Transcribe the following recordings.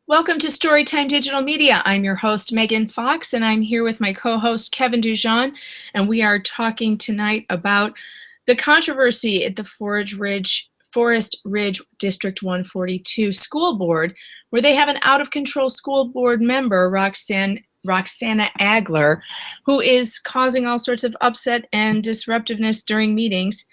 Welcome to Storytime Digital Media. I'm your host, Megan Fox, and I'm here with my co-host, Kevin DuJan, and we are talking tonight about the controversy at the Forest Ridge District 142 School Board, where they have an out-of-control school board member, Roxana Agler, who is causing all sorts of upset and disruptiveness during meetings.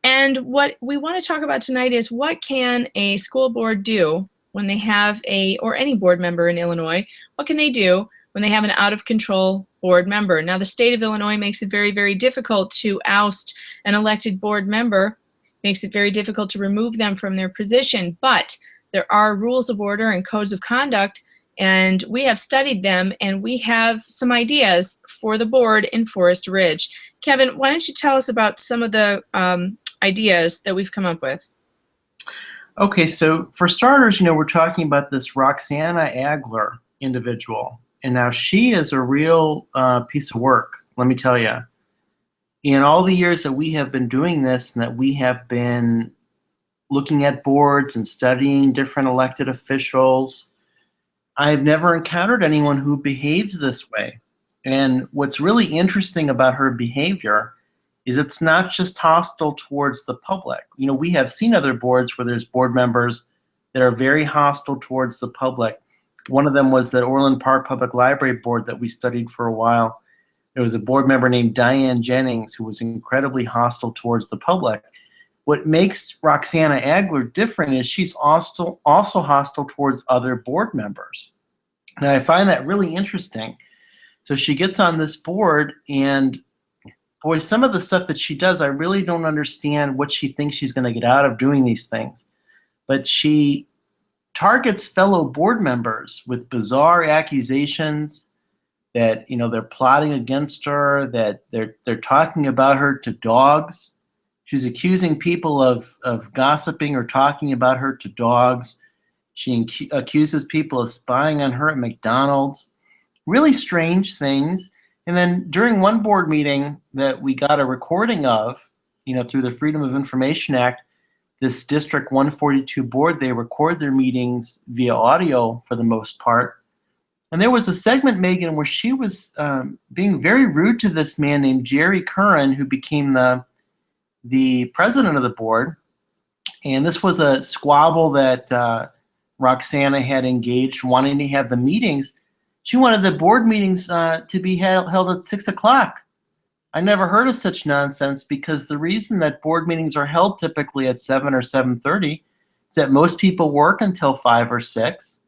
And what we want to talk about tonight is what can a school board do when they have or any board member in Illinois, what can they do when they have an out-of-control board member? Now, the state of Illinois makes it very, very difficult to oust an elected board member, makes it very difficult to remove them from their position, but there are rules of order and codes of conduct, and we have studied them, and we have some ideas for the board in Forest Ridge. Kevin, why don't you tell us about some of the ideas that we've come up with? Okay, so for starters, we're talking about this Roxana Agler individual. And now she is a real piece of work, let me tell you. In all the years that we have been doing this and that we have been looking at boards and studying different elected officials, I've never encountered anyone who behaves this way. And what's really interesting about her behavior is it's not just hostile towards the public. We have seen other boards where there's board members that are very hostile towards the public. One of them was the Orland Park Public Library Board that we studied for a while. There was a board member named Diane Jennings who was incredibly hostile towards the public. What makes Roxana Agler different is she's also hostile towards other board members. And I find that really interesting. So she gets on this board, and boy, some of the stuff that she does, I really don't understand what she thinks she's going to get out of doing these things. But she targets fellow board members with bizarre accusations that they're plotting against her, that they're talking about her to dogs. She's accusing people of gossiping or talking about her to dogs. She accuses people of spying on her at McDonald's. Really strange things. And then during one board meeting that we got a recording of, through the Freedom of Information Act, this District 142 board, they record their meetings via audio for the most part. And there was a segment, Megan, where she was being very rude to this man named Jerry Curran, who became the president of the board. And this was a squabble that Roxana had engaged, wanting to have the meetings. She wanted the board meetings to be held at 6 o'clock. I never heard of such nonsense, because the reason that board meetings are held typically at 7 or 7:30 is that most people work until 5 or 6.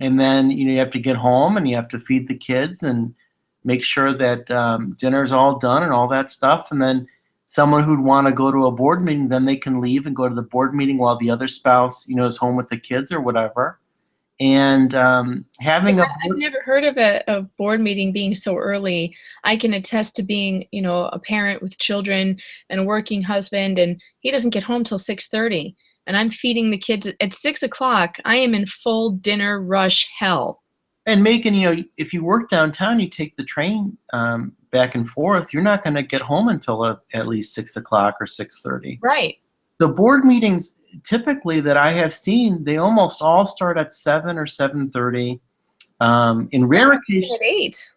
And then you have to get home and you have to feed the kids and make sure that dinner's all done and all that stuff. And then someone who'd want to go to a board meeting, then they can leave and go to the board meeting while the other spouse is home with the kids or whatever. And I've never heard of a board meeting being so early. I can attest to being, a parent with children and a working husband, and he doesn't get home till 6:30. And I'm feeding the kids at 6 o'clock. I am in full dinner rush hell. And Megan, if you work downtown, you take the train back and forth. You're not going to get home until at least 6 o'clock or 6:30. Right. So board meetings typically that I have seen, they almost all start at 7 or 7:30. In rare occasions, at 8.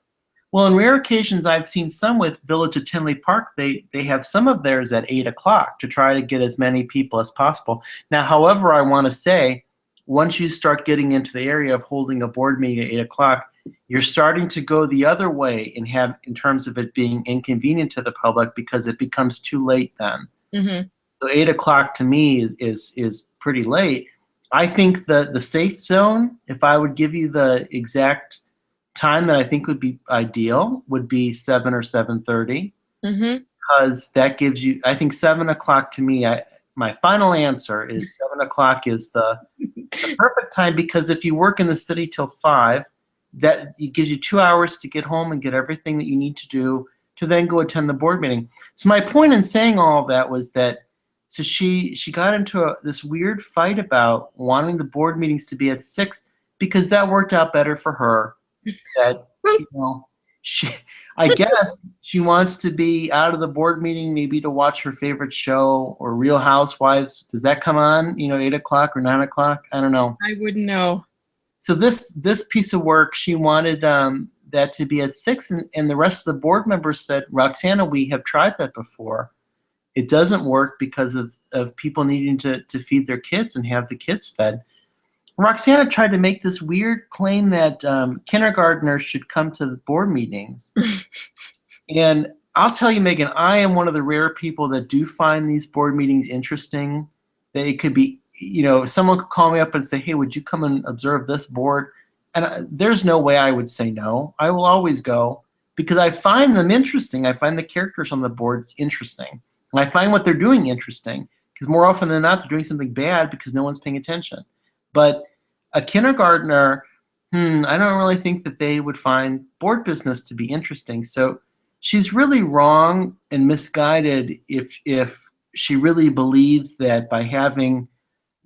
Well, in rare occasions, I've seen some with Village of Tinley Park. They have some of theirs at 8 o'clock to try to get as many people as possible. Now, however, I want to say, once you start getting into the area of holding a board meeting at 8 o'clock, you're starting to go the other way in terms of it being inconvenient to the public, because it becomes too late then. Mm-hmm. So 8 o'clock to me is pretty late. I think the safe zone, if I would give you the exact time that I think would be ideal, would be 7 or 7:30. Mm-hmm. Because that gives you, I think 7 o'clock to me, my final answer is 7 o'clock is the perfect time, because if you work in the city till 5, that it gives you 2 hours to get home and get everything that you need to do to then go attend the board meeting. So my point in saying all of that was that, so she got into this weird fight about wanting the board meetings to be at 6, because that worked out better for her. That I guess she wants to be out of the board meeting, maybe to watch her favorite show or Real Housewives. Does that come on, 8 o'clock or 9 o'clock? I don't know. I wouldn't know. So this piece of work, she wanted that to be at 6, and the rest of the board members said, Roxana, we have tried that before. It doesn't work because of people needing to feed their kids and have the kids fed. Roxana tried to make this weird claim that kindergartners should come to the board meetings. And I'll tell you, Megan, I am one of the rare people that do find these board meetings interesting. That it could be, someone could call me up and say, hey, would you come and observe this board? And there's no way I would say no. I will always go because I find them interesting. I find the characters on the boards interesting. And I find what they're doing interesting because more often than not, they're doing something bad because no one's paying attention. But a kindergartner, I don't really think that they would find board business to be interesting. So she's really wrong and misguided if she really believes that by having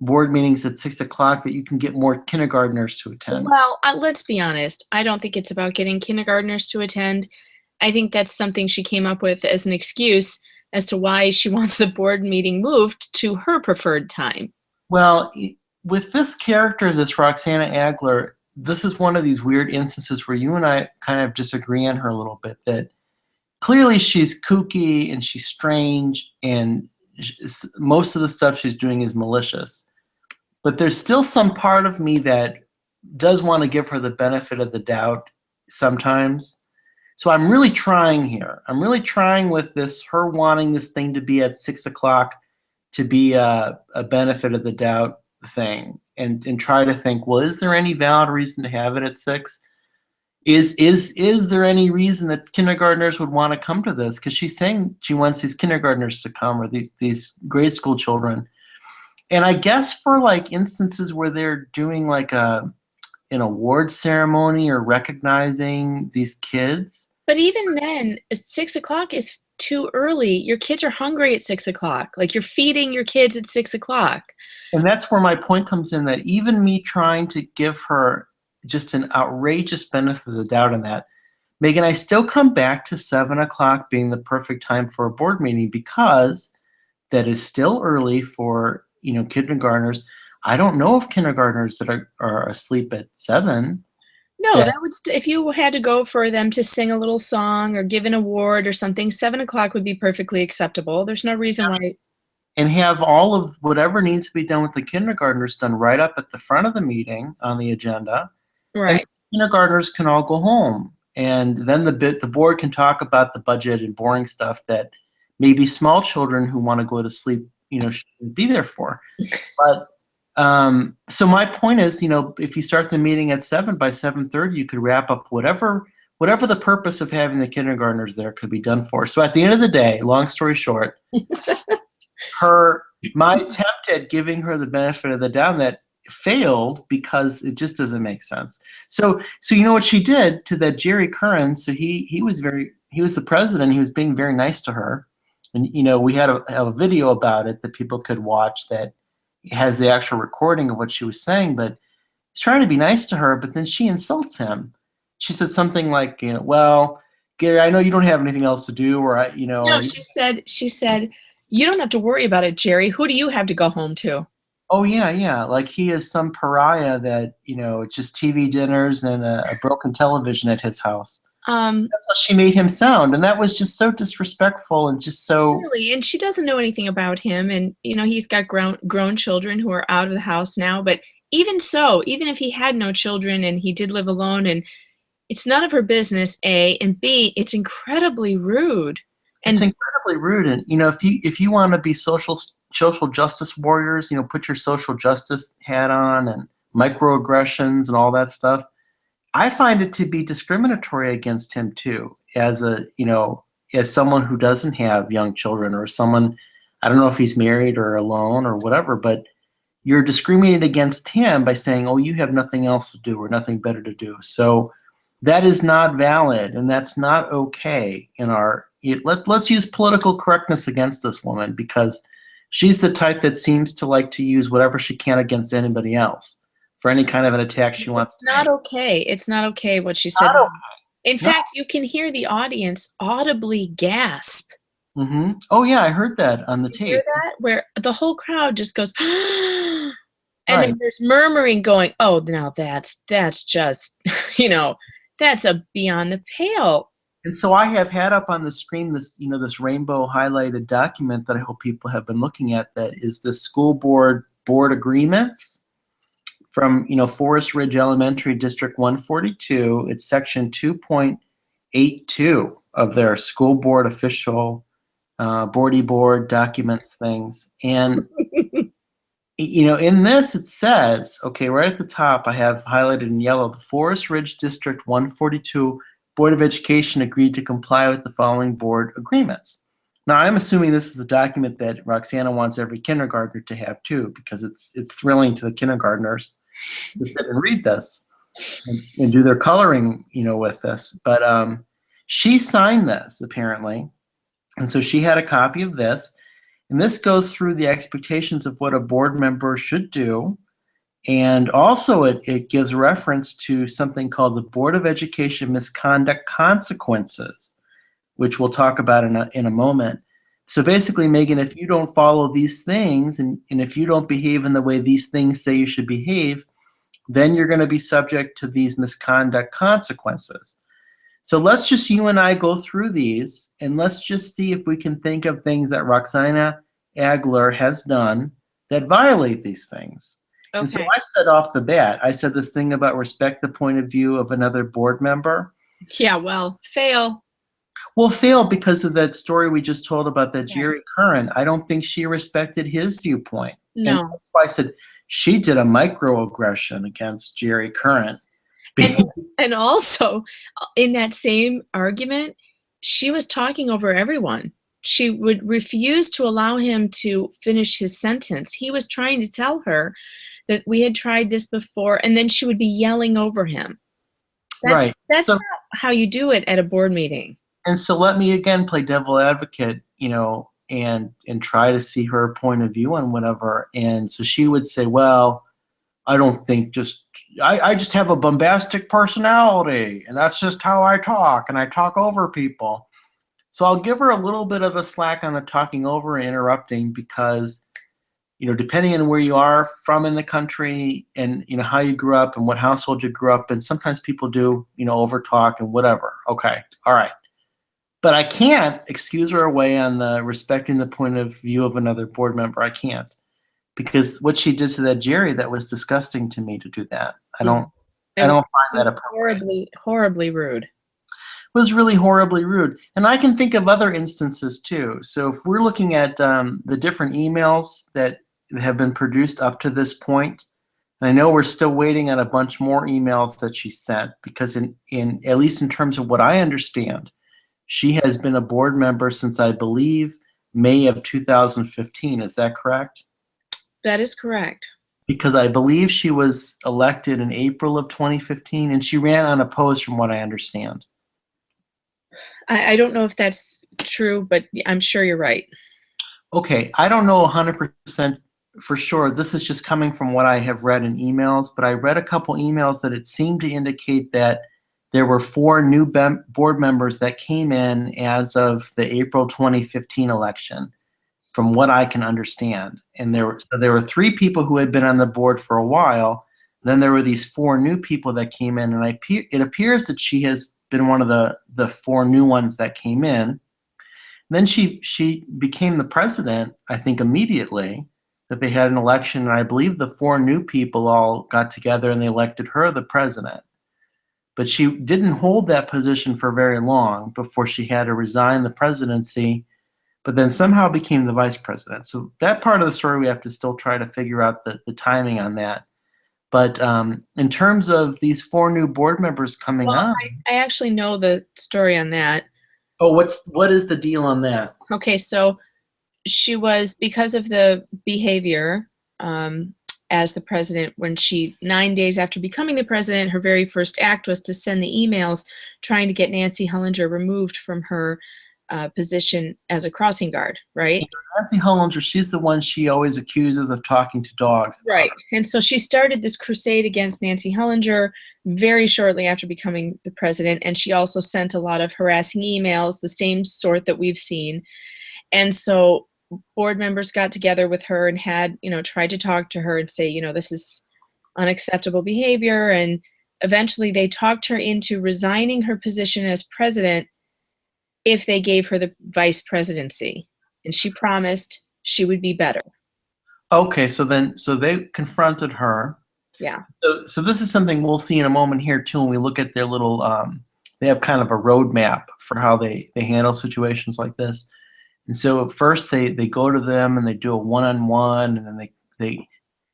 board meetings at 6 o'clock that you can get more kindergartners to attend. Well, let's be honest. I don't think it's about getting kindergartners to attend. I think that's something she came up with as an excuse as to why she wants the board meeting moved to her preferred time. Well, with this character, this Roxana Agler, this is one of these weird instances where you and I kind of disagree on her a little bit, that clearly she's kooky and she's strange and most of the stuff she's doing is malicious. But there's still some part of me that does want to give her the benefit of the doubt sometimes. So I'm really trying here. I'm really trying with this, her wanting this thing to be at 6 o'clock to be a benefit of the doubt thing, and try to think, well, is there any valid reason to have it at 6? Is there any reason that kindergartners would want to come to this? Because she's saying she wants these kindergartners to come, or these grade school children. And I guess for like instances where they're doing like an award ceremony or recognizing these kids. But even then, 6 o'clock is too early. Your kids are hungry at 6 o'clock. Like, you're feeding your kids at 6 o'clock. And that's where my point comes in, that even me trying to give her just an outrageous benefit of the doubt in that, Megan, I still come back to 7 o'clock being the perfect time for a board meeting, because that is still early for, kindergartners. I don't know of kindergartners that are asleep at 7. No, that would if you had to go for them to sing a little song or give an award or something, 7 o'clock would be perfectly acceptable. There's no reason why. And have all of whatever needs to be done with the kindergartners done right up at the front of the meeting on the agenda. Right. And kindergartners can all go home. And then the board can talk about the budget and boring stuff that maybe small children who want to go to sleep, shouldn't be there for. But so my point is, if you start the meeting at 7, by 7:30, you could wrap up whatever the purpose of having the kindergartners there could be done for. So at the end of the day, long story short, my attempt at giving her the benefit of the doubt that failed because it just doesn't make sense. So you know what she did to that Jerry Curran? So he was the president. He was being very nice to her, and we had a video about it that people could watch that has the actual recording of what she was saying. But he's trying to be nice to her, but then she insults him. She said something like, well, Gary, I know you don't have anything else to do, or No, she said, you don't have to worry about it, Jerry. Who do you have to go home to? Oh, yeah. Like he is some pariah that, it's just TV dinners and a broken television at his house. That's what she made him sound. And that was just so disrespectful and just so... Really, and she doesn't know anything about him. And, he's got grown children who are out of the house now. But even so, even if he had no children and he did live alone, and it's none of her business, A, and B, it's incredibly rude. It's incredibly rude. And, if you want to be social justice warriors, put your social justice hat on, and microaggressions and all that stuff, I find it to be discriminatory against him too, as someone who doesn't have young children, or someone, I don't know if he's married or alone or whatever, but you're discriminating against him by saying, oh, you have nothing else to do or nothing better to do. So that is not valid, and that's not okay in let's use political correctness against this woman, because she's the type that seems to like to use whatever she can against anybody else for any kind of an attack she wants to make. It's not okay what she said. In fact, you can hear the audience audibly gasp. Mm-hmm. Oh, yeah, I heard that on the tape. Hear that? Where the whole crowd just goes, And Right. then there's murmuring going, oh, now that's just, that's a beyond the pale. And so I have had up on the screen this rainbow highlighted document that I hope people have been looking at, that is the school board agreements from, Forest Ridge Elementary District 142. It's section 2.82 of their school board official boardy board documents things. And, in this it says, okay, right at the top, I have highlighted in yellow, the Forest Ridge District 142 Board of Education agreed to comply with the following board agreements. Now, I'm assuming this is a document that Roxana wants every kindergartner to have too, because it's thrilling to the kindergartners to sit and read this and do their coloring, with this. But she signed this apparently, and so she had a copy of this, and this goes through the expectations of what a board member should do. And also it gives reference to something called the Board of Education Misconduct Consequences, which we'll talk about in a moment. So basically, Megan, if you don't follow these things and if you don't behave in the way these things say you should behave, then you're going to be subject to these misconduct consequences. So let's just, you and I, go through these, and let's just see if we can think of things that Roxana Agler has done that violate these things. Okay. And so I said off the bat, I said this thing about respect the point of view of another board member. Yeah, well, fail. Well, fail because of that story we just told about that Jerry Curran. I don't think she respected his viewpoint. No. And that's why I said she did a microaggression against Jerry Curran. And also, in that same argument, she was talking over everyone. She would refuse to allow him to finish his sentence. He was trying to tell her that we had tried this before, and then she would be yelling over him. Right. That's not how you do it at a board meeting. And so let me again play devil advocate, and try to see her point of view on whatever. And so she would say, well, I don't think I just have a bombastic personality, and that's just how I talk, and I talk over people. So I'll give her a little bit of the slack on the talking over and interrupting, because depending on where you are from in the country and how you grew up and what household you grew up in, sometimes people do over talk and whatever. Okay, all right. But I can't excuse her away on the respecting the point of view of another board member. I can't, because what she did to that Jerry, that was disgusting to me to do that. I don't find that appropriate. Horribly rude. It was really horribly rude. And I can think of other instances too. So if we're looking at the different emails that have been produced up to this point, and I know we're still waiting on a bunch more emails that she sent, because in at least in terms of what I understand, she has been a board member since, I believe, May of 2015. Is that correct? That is correct. Because I believe she was elected in April of 2015, and she ran unopposed from what I understand. I don't know if that's true, but I'm sure you're right. Okay, I don't know 100% for sure. This is just coming from what I have read in emails, but I read a couple emails that it seemed to indicate that there were 4 new board members that came in as of the April 2015 election, from what I can understand. And there were 3 people who had been on the board for a while. Then there were these 4 new people that came in, and it appears that she has been one of the 4 new ones that came in. Then she became the president, I think, immediately, that they had an election, and I believe the 4 new people all got together and they elected her the president. But she didn't hold that position for very long before she had to resign the presidency, but then somehow became the vice president. So that part of the story, we have to still try to figure out the timing on that. But in terms of these 4 new board members coming on. I actually know the story on that. Oh, what is the deal on that? Okay, so she was, because of the behavior as the president, when 9 days after becoming the president, her very first act was to send the emails trying to get Nancy Hullinger removed from her position as a crossing guard, right? Nancy Hullinger, she's the one she always accuses of talking to dogs. Right. And so she started this crusade against Nancy Hullinger very shortly after becoming the president. And she also sent a lot of harassing emails, the same sort that we've seen. And so board members got together with her and had, tried to talk to her and say, this is unacceptable behavior. And eventually they talked her into resigning her position as president if they gave her the vice presidency. And she promised she would be better. Okay, so they confronted her. Yeah. So this is something we'll see in a moment here too when we look at their little, they have kind of a roadmap for how they handle situations like this. And so at first they go to them and they do a one-on-one, and then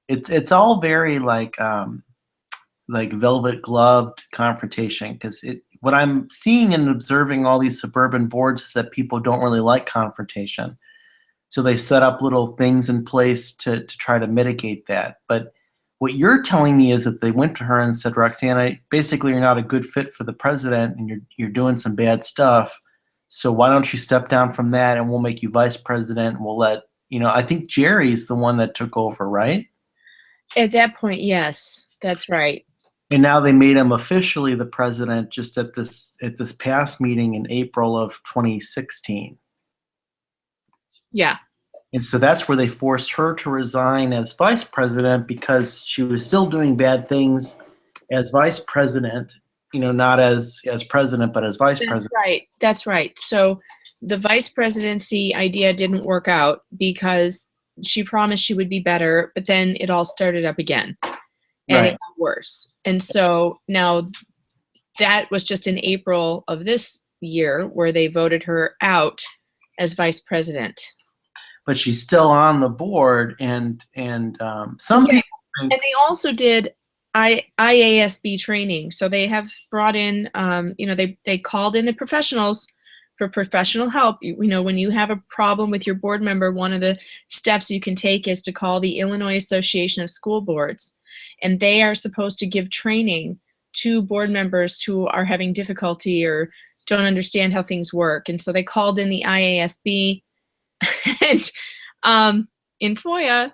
it's all very like velvet gloved confrontation, because what I'm seeing and observing all these suburban boards is that people don't really like confrontation. So they set up little things in place to try to mitigate that. But what you're telling me is that they went to her and said, Roxana, basically you're not a good fit for the president and you're doing some bad stuff. So why don't you step down from that and we'll make you vice president, and we'll let, I think Jerry's the one that took over, right? At that point, yes, that's right. And now they made him officially the president just at this past meeting in April of 2016. Yeah. And so that's where they forced her to resign as vice president, because she was still doing bad things as vice president, not as president, but as vice president. That's right. So the vice presidency idea didn't work out because she promised she would be better, but then it all started up again and it got worse. And so now that was just in April of this year where they voted her out as vice president. But she's still on the board, and some people think, and they also did IASB training. So they have brought in, they called in the professionals for professional help. When you have a problem with your board member, one of the steps you can take is to call the Illinois Association of School Boards, and they are supposed to give training to board members who are having difficulty or don't understand how things work. And so they called in the IASB. And in FOIA,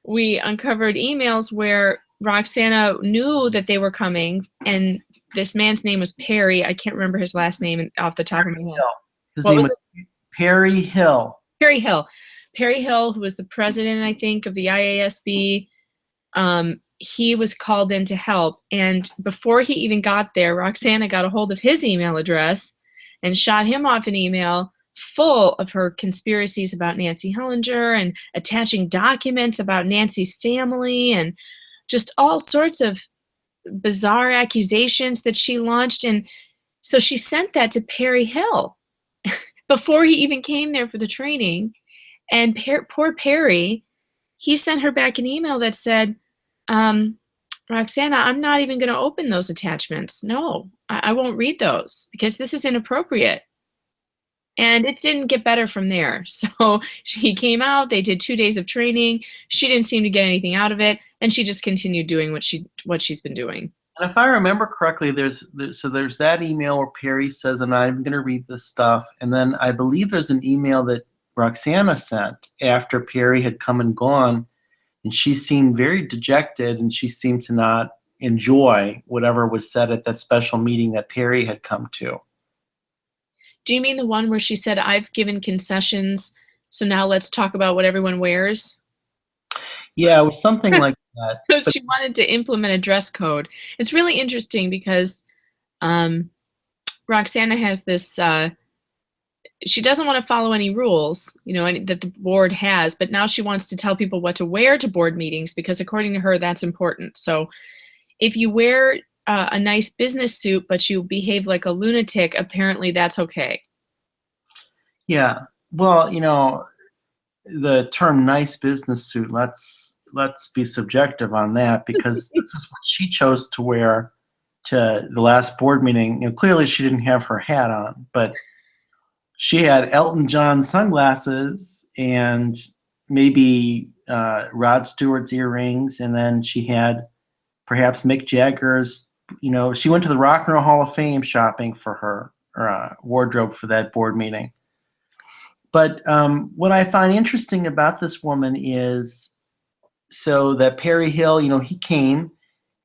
we uncovered emails where Roxana knew that they were coming, and this man's name was Perry. I can't remember his last name off the top of my head. His name was Perry Hill. Perry Hill, who was the president, I think, of the IASB. He was called in to help. And before he even got there, Roxana got a hold of his email address and shot him off an email full of her conspiracies about Nancy Hellinger and attaching documents about Nancy's family and just all sorts of bizarre accusations that she launched. And so she sent that to Perry Hill before he even came there for the training. And poor Perry, he sent her back an email that said, Roxana, I'm not even going to open those attachments. No, I won't read those because this is inappropriate. And it didn't get better from there. So she came out, they did 2 days of training. She didn't seem to get anything out of it. And she just continued doing what she's been doing. And if I remember correctly, there's that email where Perry says, I'm not even going to read this stuff. And then I believe there's an email that Roxana sent after Perry had come and gone. And she seemed very dejected, and she seemed to not enjoy whatever was said at that special meeting that Perry had come to. Do you mean the one where she said, I've given concessions, so now let's talk about what everyone wears? Yeah, it was something like that. So she wanted to implement a dress code. It's really interesting because Roxana has this, she doesn't want to follow any rules, that the board has, but now she wants to tell people what to wear to board meetings because according to her, that's important. So if you wear a nice business suit, but you behave like a lunatic, apparently that's okay. Yeah. Well, the term nice business suit, let's be subjective on that, because this is what she chose to wear to the last board meeting. Clearly she didn't have her hat on, but she had Elton John sunglasses and maybe Rod Stewart's earrings, and then she had perhaps Mick Jagger's. She went to the Rock and Roll Hall of Fame shopping for her wardrobe for that board meeting. But what I find interesting about this woman is, so that Perry Hill, he came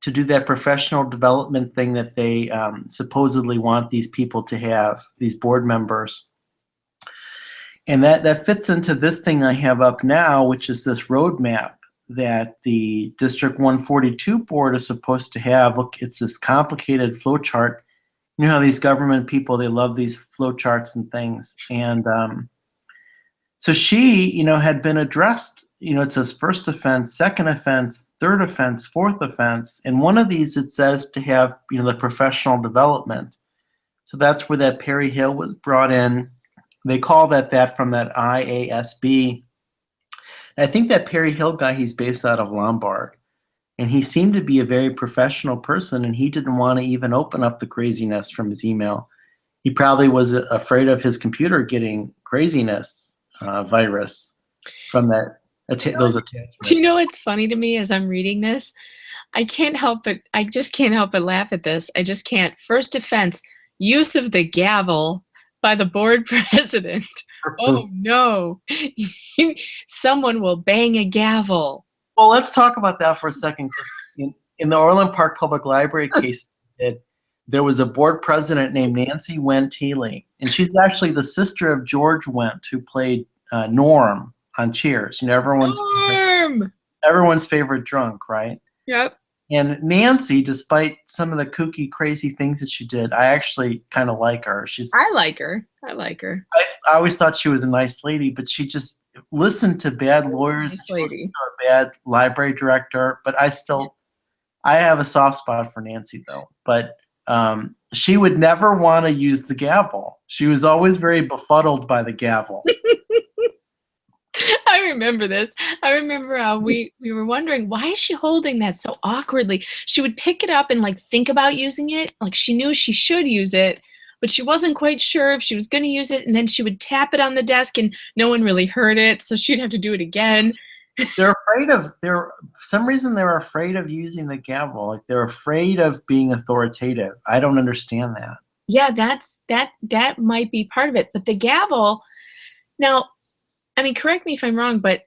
to do that professional development thing that they supposedly want these people to have, these board members. And that fits into this thing I have up now, which is this roadmap that the District 142 board is supposed to have. Look, it's this complicated flowchart. You know how these government people, they love these flowcharts and things. And so she, had been addressed. It says first offense, second offense, third offense, fourth offense. And one of these, it says to have, the professional development. So that's where that Perry Hill was brought in. They call that from that IASB. And I think that Perry Hill guy, he's based out of Lombard. And he seemed to be a very professional person, and he didn't want to even open up the craziness from his email. He probably was afraid of his computer getting craziness virus from those attachments. Do you know what's funny to me as I'm reading this? I just can't help but laugh at this. I just can't. First offense, use of the gavel by the board president. Oh no, someone will bang a gavel. Well, let's talk about that for a second. In the Orland Park Public Library case, there was a board president named Nancy Wendt Healy, and she's actually the sister of George Wendt, who played Norm on Cheers. Everyone's favorite drunk, right? Yep. And Nancy, despite some of the kooky, crazy things that she did, I actually kind of like her. I like her. I always thought she was a nice lady, but she just listened to bad lawyers. Nice lady. A bad library director. But I have a soft spot for Nancy, though. But she would never want to use the gavel. She was always very befuddled by the gavel. I remember this. I remember we were wondering, why is she holding that so awkwardly? She would pick it up and think about using it. Like she knew she should use it, but she wasn't quite sure if she was going to use it. And then she would tap it on the desk and no one really heard it. So she'd have to do it again. For some reason they're afraid of using the gavel. Like they're afraid of being authoritative. I don't understand that. Yeah, that might be part of it. But the gavel, now, correct me if I'm wrong, but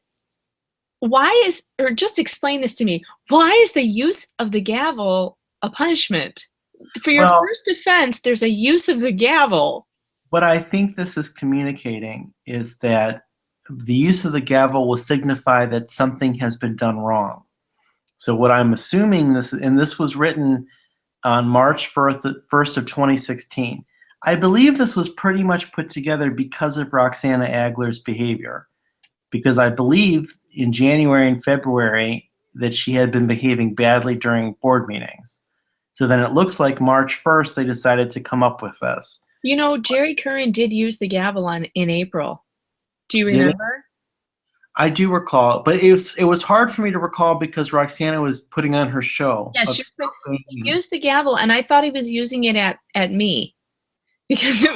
just explain this to me. Why is the use of the gavel a punishment? For your first offense, there's a use of the gavel. What I think this is communicating is that the use of the gavel will signify that something has been done wrong. So what I'm assuming this was written on March 1st of 2016. I believe this was pretty much put together because of Roxana Agler's behavior, because I believe in January and February that she had been behaving badly during board meetings. So then it looks like March 1st they decided to come up with this. Jerry Curran did use the gavel in April. Do you remember? I do recall, but it was hard for me to recall because Roxana was putting on her show. Yeah, he used the gavel, and I thought he was using it at me. Because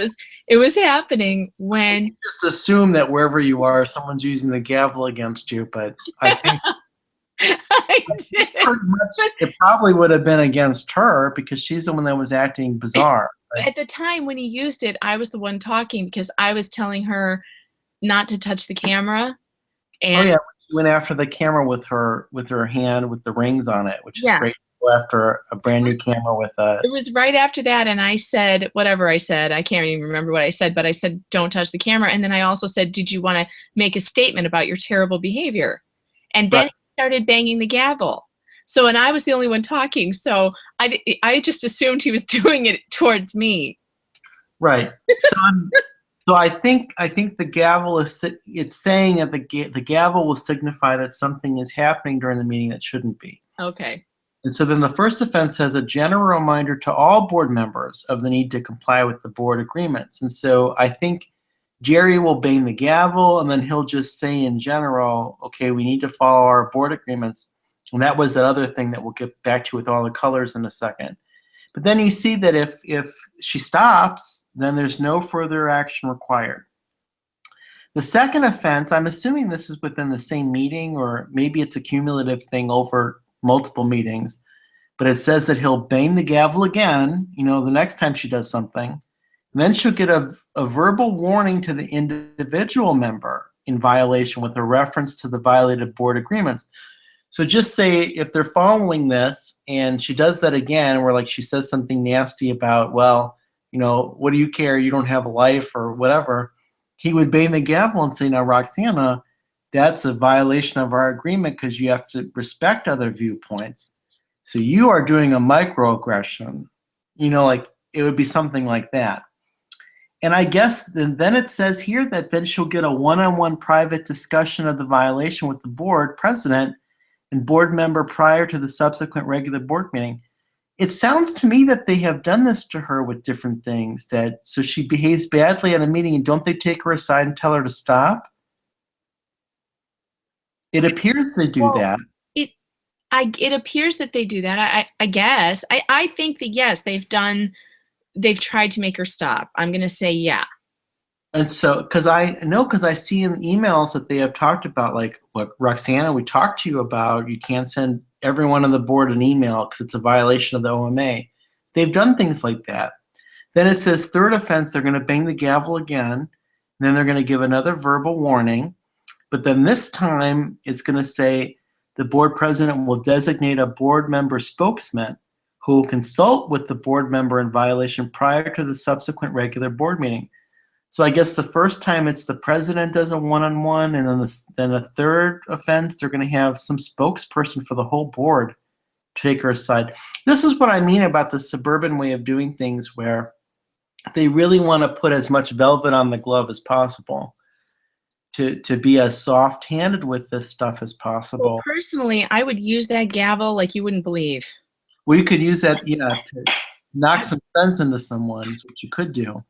it was happening when you just assume that wherever you are, someone's using the gavel against you. But I think pretty much it probably would have been against her because she's the one that was acting bizarre. Right? At the time when he used it, I was the one talking because I was telling her not to touch the camera. And she went after the camera with her hand with the rings on it, which is great. After a brand new camera with a... It was right after that, and I said whatever I said. I can't even remember what I said, but I said, don't touch the camera. And then I also said, did you want to make a statement about your terrible behavior? And then he started banging the gavel. So, and I was the only one talking, so I just assumed he was doing it towards me. Right. So I think the gavel it's saying that the gavel will signify that something is happening during the meeting that shouldn't be. Okay. And so then the first offense says a general reminder to all board members of the need to comply with the board agreements. And so I think Jerry will bang the gavel, and then he'll just say in general, okay, we need to follow our board agreements. And that was that other thing that we'll get back to with all the colors in a second. But then you see that if she stops, then there's no further action required. The second offense, I'm assuming this is within the same meeting, or maybe it's a cumulative thing over multiple meetings, but it says that he'll bang the gavel again, the next time she does something. And then she'll get a verbal warning to the individual member in violation with a reference to the violated board agreements. So just say if they're following this and she does that again, where she says something nasty about, what do you care? You don't have a life or whatever. he would bang the gavel and say, now, Roxana, that's a violation of our agreement because you have to respect other viewpoints. So you are doing a microaggression. Like it would be something like that. And I guess then it says here that then she'll get a one-on-one private discussion of the violation with the board president and board member prior to the subsequent regular board meeting. It sounds to me that they have done this to her with different things, so she behaves badly at a meeting and don't they take her aside and tell her to stop? It appears they do that. It appears that they do that. I guess. I think that yes, they've tried to make her stop. I'm going to say yeah. And so, because I see in emails that they have talked about, like, what, Roxana, we talked to you about, you can't send everyone on the board an email because it's a violation of the OMA. They've done things like that. Then it says third offense, they're going to bang the gavel again. And then they're going to give another verbal warning. But then this time it's going to say the board president will designate a board member spokesman who will consult with the board member in violation prior to the subsequent regular board meeting. So I guess the first time it's the president does a one-on-one, and then the third offense, they're going to have some spokesperson for the whole board to take her aside. This is what I mean about the suburban way of doing things, where they really want to put as much velvet on the glove as possible to be as soft-handed with this stuff as possible. Well, personally, I would use that gavel like you wouldn't believe. Well, you could use that, to knock some sense into someone, is what you could do.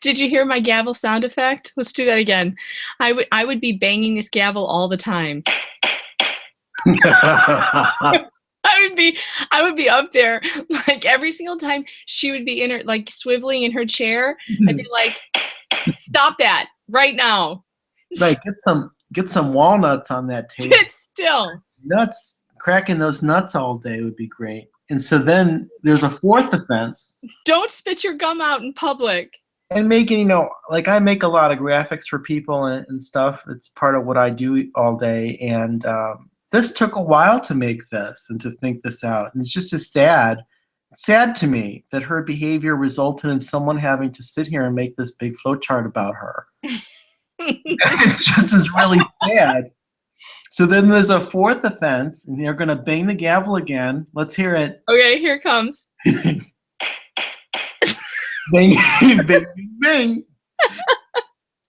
Did you hear my gavel sound effect? Let's do that again. I would be banging this gavel all the time. I would be up there, like, every single time she would be in her, like, swiveling in her chair. I'd be like, stop that right now. Right, get some walnuts on that table. Sit still. Nuts, cracking those nuts all day would be great. And so then there's a fourth offense. Don't spit your gum out in public. And making, like, I make a lot of graphics for people and stuff. It's part of what I do all day. And this took a while to make this and to think this out. And it's just sad to me that her behavior resulted in someone having to sit here and make this big flowchart about her. It's just as really sad. So then there's a fourth offense, and they're going to bang the gavel again. Let's hear it. Okay, here it comes. Bang, bang, bang.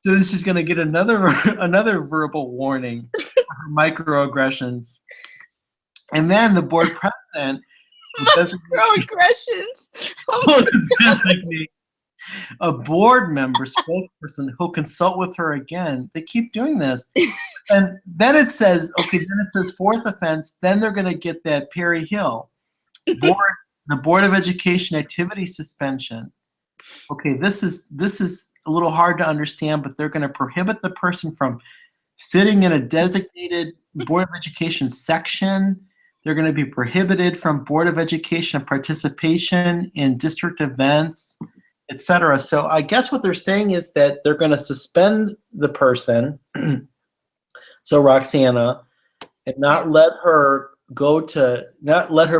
So then she's going to get another verbal warning for her microaggressions. And then the board president microaggressions. will designate a board member spokesperson who'll consult with her again. They keep doing this. And then it says fourth offense, then they're going to get that Perry Hill. The Board of Education activity suspension. Okay, this is a little hard to understand, but they're going to prohibit the person from sitting in a designated Board of Education section. They're going to be prohibited from Board of Education participation in district events, etc. So I guess what they're saying is that they're going to suspend the person, so Roxana, and not let her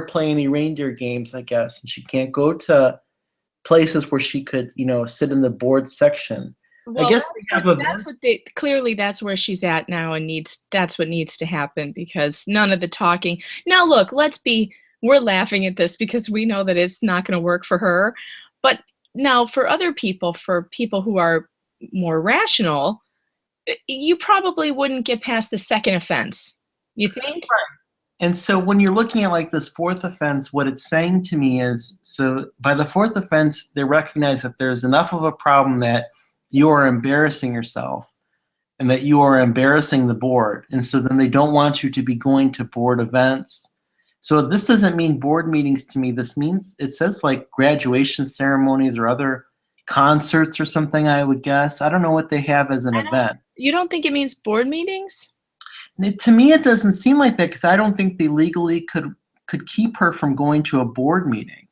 play any reindeer games, I guess. And she can't go to places where she could, sit in the board section. Well, I guess clearly that's where she's at now, and that's what needs to happen, because none of the talking. Now look, we're laughing at this because we know that it's not going to work for her. But now for other people, for people who are more rational, you probably wouldn't get past the second offense. You think? Right. And so when you're looking at, like, this fourth offense, what it's saying to me is, so by the fourth offense, they recognize that there's enough of a problem that you are embarrassing yourself and that you are embarrassing the board. And so then they don't want you to be going to board events. So this doesn't mean board meetings to me. This means, it says, like, graduation ceremonies or other concerts or something, I would guess. I don't know what they have as an event. You don't think it means board meetings? To me, it doesn't seem like that, because I don't think they legally could keep her from going to a board meeting.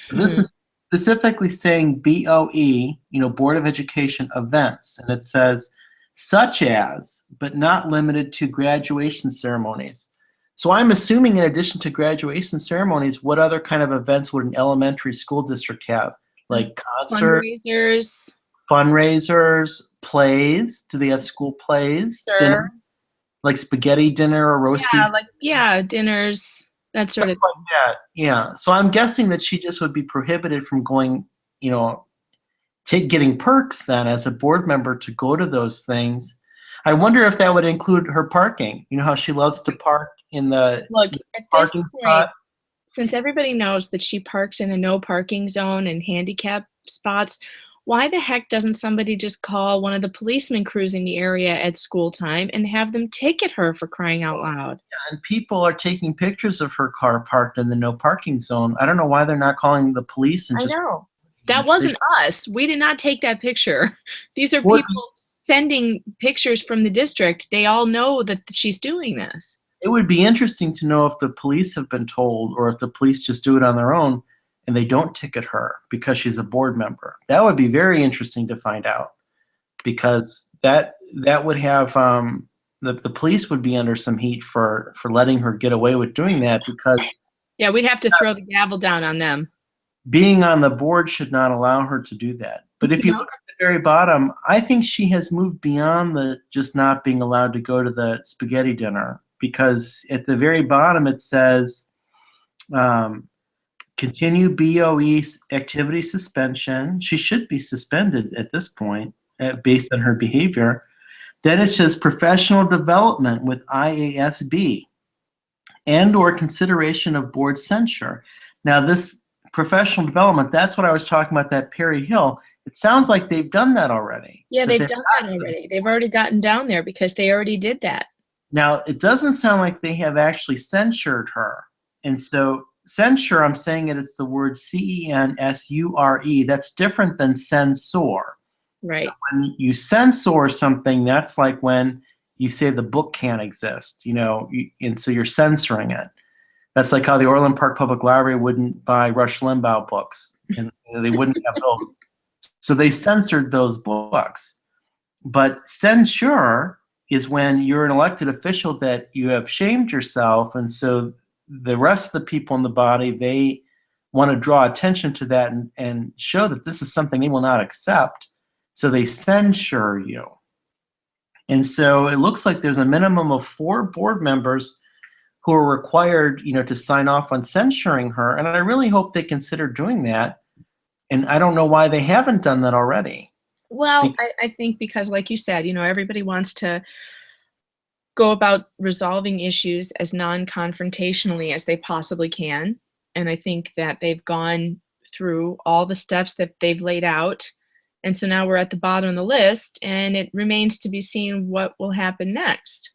So this is specifically saying BOE, Board of Education events, and it says such as, but not limited to, graduation ceremonies. So I'm assuming, in addition to graduation ceremonies, what other kind of events would an elementary school district have? Like concert, fundraisers, plays. Do they have school plays? Sure. Dinner, like spaghetti dinner or roast beef? Dinners, that sort Stuff of like that. Yeah. So I'm guessing that she just would be prohibited from going, getting perks then as a board member to go to those things. I wonder if that would include her parking. You know how she loves to park in the Look, at this parking point, spot? since everybody knows that she parks in a no parking zone and handicap spots, why the heck doesn't somebody just call one of the policemen cruising the area at school time and have them ticket her, for crying out loud? And people are taking pictures of her car parked in the no parking zone. I don't know why they're not calling the police and I just. know. That wasn't us. We did not take that picture. These are What- people sending pictures from the district. They all know that she's doing this. It would be interesting to know if the police have been told or if the police just do it on their own and they don't ticket her because she's a board member. That would be very interesting to find out, because that would have the police would be under some heat for letting her get away with doing that, because Yeah, we'd have to throw the gavel down on them. being on the board should not allow her to do that. But if you look at the very bottom, I think she has moved beyond the just not being allowed to go to the spaghetti dinner, because at the very bottom it says continue BOE activity suspension. She should be suspended at this point based on her behavior. Then it says professional development with IASB and or consideration of board censure. Now this professional development, that's what I was talking about, that Perry Hill. It sounds like they've done that already. Yeah, they've done that already. They've already gotten down there because they already did that. Now, it doesn't sound like they have actually censured her. And so censure, I'm saying it's the word C-E-N-S-U-R-E. That's different than censor. Right. So when you censor something, that's like when you say the book can't exist, and so you're censoring it. That's like how the Orland Park Public Library wouldn't buy Rush Limbaugh books, and they wouldn't have those. So they censored those books. But censure is when you're an elected official that you have shamed yourself, and so the rest of the people in the body, they want to draw attention to that and show that this is something they will not accept. So they censure you. And so it looks like there's a minimum of 4 board members who are required, to sign off on censuring her. And I really hope they consider doing that. And I don't know why they haven't done that already. Well, I think because, like you said, everybody wants to go about resolving issues as non-confrontationally as they possibly can. And I think that they've gone through all the steps that they've laid out. And so now we're at the bottom of the list, and it remains to be seen what will happen next.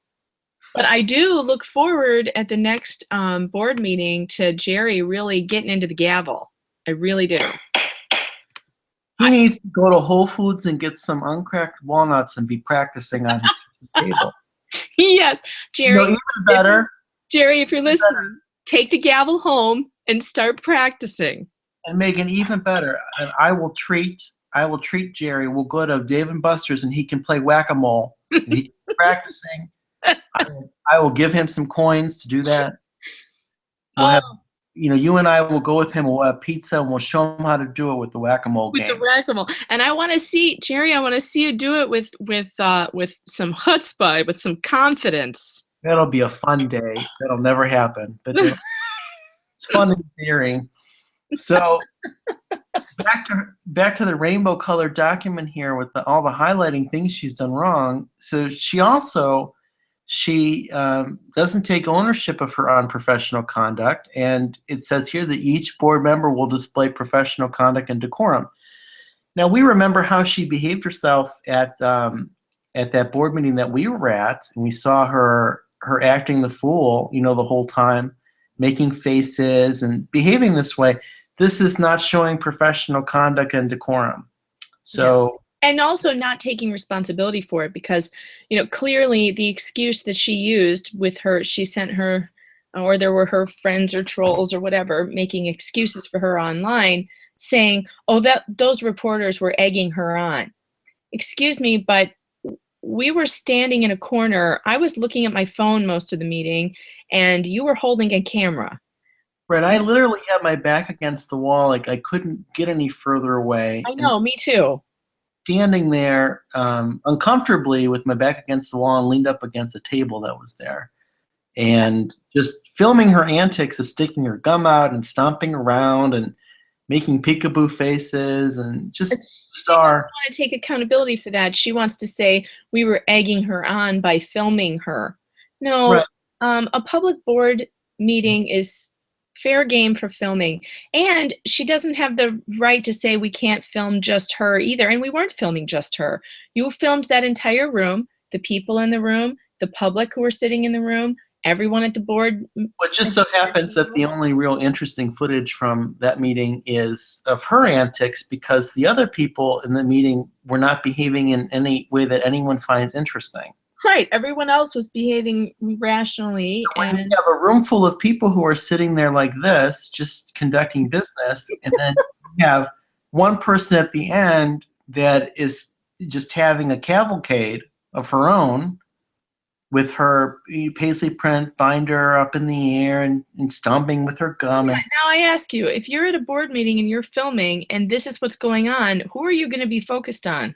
But I do look forward at the next board meeting to Jerry really getting into the gavel. I really do. He needs to go to Whole Foods and get some uncracked walnuts and be practicing on his table. Yes, Jerry. Even better. Jerry, if you're listening, take the gavel home and start practicing. And Megan, even better. And I will treat Jerry. We'll go to Dave & Buster's and he can play whack-a-mole. And he can be practicing. I will give him some coins to do that. We'll have, you and I will go with him. We'll have pizza and we'll show him how to do it with the whack-a-mole game. With the whack-a-mole, and I want to see Jerry. I want to see you do it with some chutzpah, with some confidence. That'll be a fun day. That'll never happen, but it's fun in theory. So back to the rainbow-colored document here with all the highlighting things she's done wrong. So she doesn't take ownership of her unprofessional conduct, and it says here that each board member will display professional conduct and decorum. Now, we remember how she behaved herself at that board meeting that we were at, and we saw her acting the fool, the whole time, making faces and behaving this way. This is not showing professional conduct and decorum. So. Yeah. And also not taking responsibility for it, because, clearly the excuse that she used with her, she sent her, or there were her friends or trolls or whatever, making excuses for her online, saying, those reporters were egging her on. Excuse me, but we were standing in a corner. I was looking at my phone most of the meeting, and you were holding a camera. Right, I literally had my back against the wall. Like, I couldn't get any further away. I know, me too. standing there uncomfortably with my back against the wall and leaned up against a table that was there. And just filming her antics of sticking her gum out and stomping around and making peekaboo faces and just bizarre. Want to take accountability for that. She wants to say we were egging her on by filming her. No, Right. A public board meeting is fair game for filming. And she doesn't have the right to say we can't film just her either. And we weren't filming just her. You filmed that entire room, the people in the room, the public who were sitting in the room, everyone at the board. Well, it just so happens that the only real interesting footage from that meeting is of her antics, because the other people in the meeting were not behaving in any way that anyone finds interesting. Right. Everyone else was behaving rationally. So when And you have a room full of people who are sitting there like this, just conducting business, and then you have one person at the end that is just having a cavalcade of her own with her paisley print binder up in the air and stomping with her gum. now I ask you, if you're at a board meeting and you're filming and this is what's going on, who are you going to be focused on?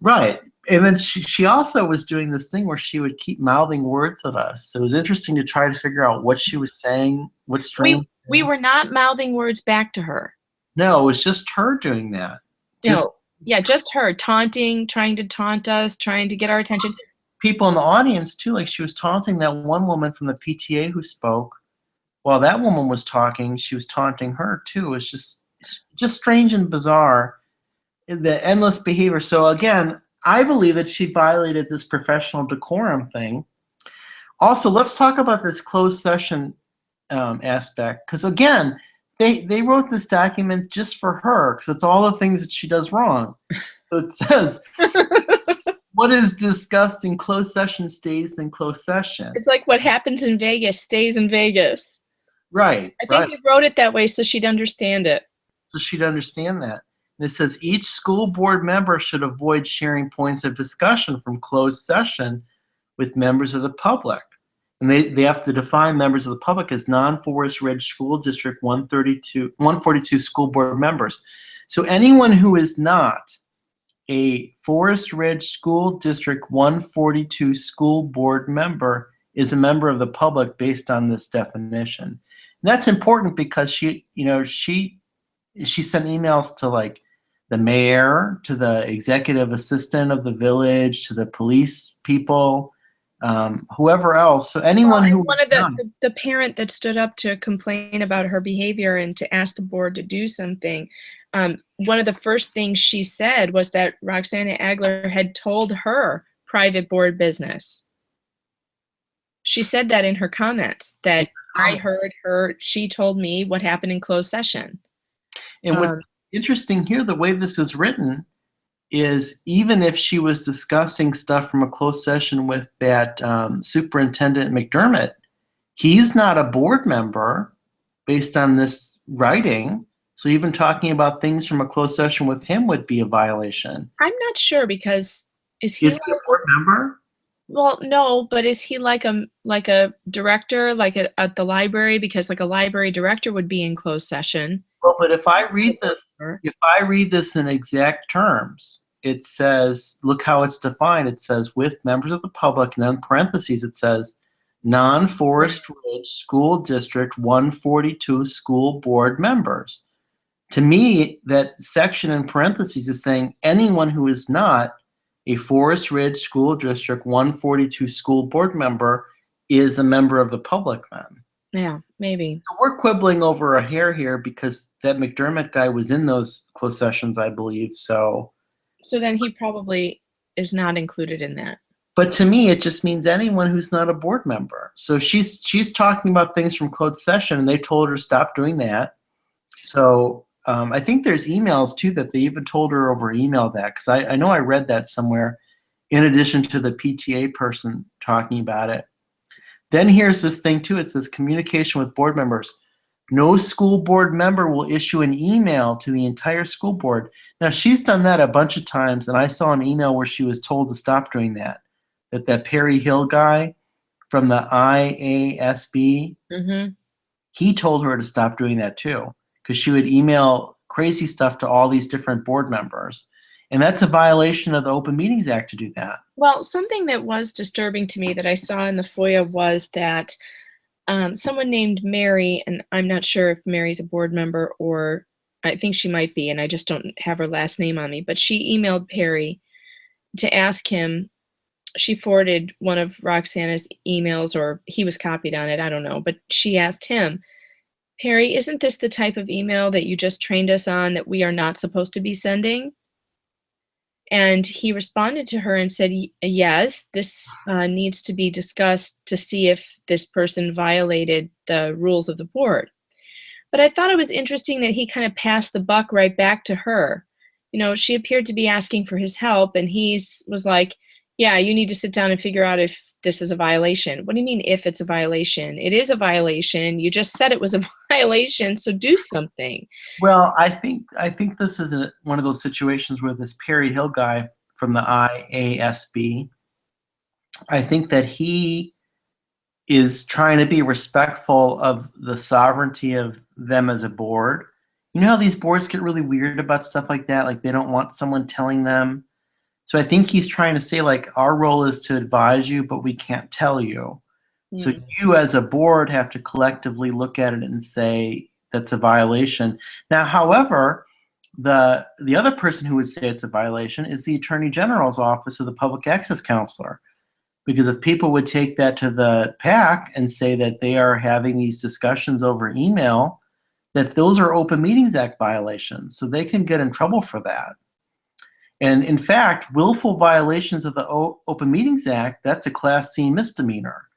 Right. And then she also was doing this thing where she would keep mouthing words at us. So it was interesting to try to figure out what she was saying, what strange. We were not mouthing words back to her. No, it was just her doing that. Just her taunting, trying to taunt us, trying to get our attention. People in the audience too, like she was taunting that one woman from the PTA who spoke. While that woman was talking, she was taunting her too. It's just strange and bizarre, the endless behavior. So again, I believe that she violated this professional decorum thing. Also, let's talk about this closed session aspect, because again, they wrote this document just for her, because it's all the things that she does wrong. So it says, what is discussed in closed session stays in closed session. It's like what happens in Vegas stays in Vegas. Right. I think they wrote it that way so she'd understand it. So she'd understand that. And it says each school board member should avoid sharing points of discussion from closed session with members of the public. And they have to define members of the public as non-Forest Ridge School District 142 school board members. So anyone who is not a Forest Ridge School District 142 school board member is a member of the public based on this definition. And that's important because she sent emails to like the mayor, to the executive assistant of the village, to the police people, whoever else. So anyone who one of the parent that stood up to complain about her behavior and to ask the board to do something, one of the first things she said was that Roxana Agler had told her private board business. She said that in her comments, that I heard her, she told me what happened in closed session. And what's interesting here, the way this is written, is even if she was discussing stuff from a closed session with that Superintendent McDermott, he's not a board member based on this writing. So even talking about things from a closed session with him would be a violation. I'm not sure, because is he a board member? Well, no, but is he like a director, like at the library? Because like a library director would be in closed session. Well, but if I read this in exact terms, it says, look how it's defined. It says with members of the public, and then parentheses it says non-Forest Ridge School District 142 school board members. To me, that section in parentheses is saying anyone who is not a Forest Ridge School District 142 school board member is a member of the public then. Yeah, maybe. So we're quibbling over a hair here because that McDermott guy was in those closed sessions, I believe. So then he probably is not included in that. But to me, it just means anyone who's not a board member. So she's talking about things from closed session, and they told her stop doing that. So I think there's emails too that they even told her over email that, because I know I read that somewhere in addition to the PTA person talking about it. Then here's this thing too. It says communication with board members. No school board member will issue an email to the entire school board. Now, she's done that a bunch of times, and I saw an email where she was told to stop doing that. That Perry Hill guy from the IASB, he told her to stop doing that too, because she would email crazy stuff to all these different board members. And that's a violation of the Open Meetings Act to do that. Well, something that was disturbing to me that I saw in the FOIA was that someone named Mary, and I'm not sure if Mary's a board member or I think she might be, and I just don't have her last name on me, but she emailed Perry to ask him. She forwarded one of Roxana's emails, or he was copied on it, I don't know, but she asked him, Perry, isn't this the type of email that you just trained us on that we are not supposed to be sending? And he responded to her and said, yes, this needs to be discussed to see if this person violated the rules of the board. But I thought it was interesting that he kind of passed the buck right back to her. You know, she appeared to be asking for his help, and he was like, yeah, you need to sit down and figure out if this is a violation. What do you mean if it's a violation? It is a violation. You just said it was a violation, so do something. Well, I think this is one of those situations where this Perry Hill guy from the IASB, I think that he is trying to be respectful of the sovereignty of them as a board. You know how these boards get really weird about stuff like that? Like they don't want someone telling them. So I think he's trying to say, like, our role is to advise you, but we can't tell you. Mm. So you as a board have to collectively look at it and say that's a violation. Now, however, the other person who would say it's a violation is the Attorney General's office or the Public Access Counselor. Because if people would take that to the PAC and say that they are having these discussions over email, that those are Open Meetings Act violations. So they can get in trouble for that. And in fact, willful violations of the Open Meetings Act, that's a Class C misdemeanor.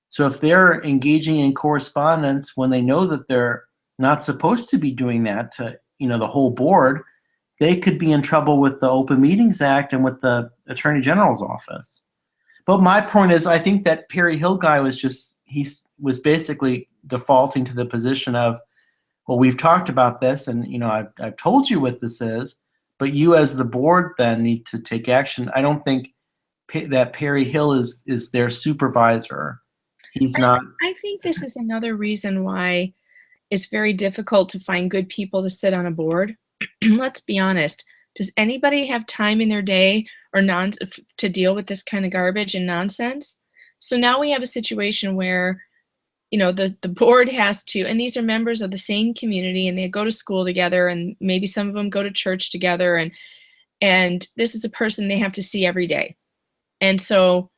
So if they're engaging in correspondence when they know that they're not supposed to be doing that to, you know, the whole board, they could be in trouble with the Open Meetings Act and with the Attorney General's office. But my point is, I think that Perry Hill guy was he was basically defaulting to the position of, well, we've talked about this, and you know, I've told you what this is, but you as the board then need to take action. I don't think that Perry Hill is their supervisor. He's not. I think this is another reason why it's very difficult to find good people to sit on a board. Let's be honest. Does anybody have time in their day or to deal with this kind of garbage and nonsense? So now we have a situation where, you know, the board has to, and these are members of the same community, and they go to school together, and maybe some of them go to church together, and this is a person they have to see every day. And so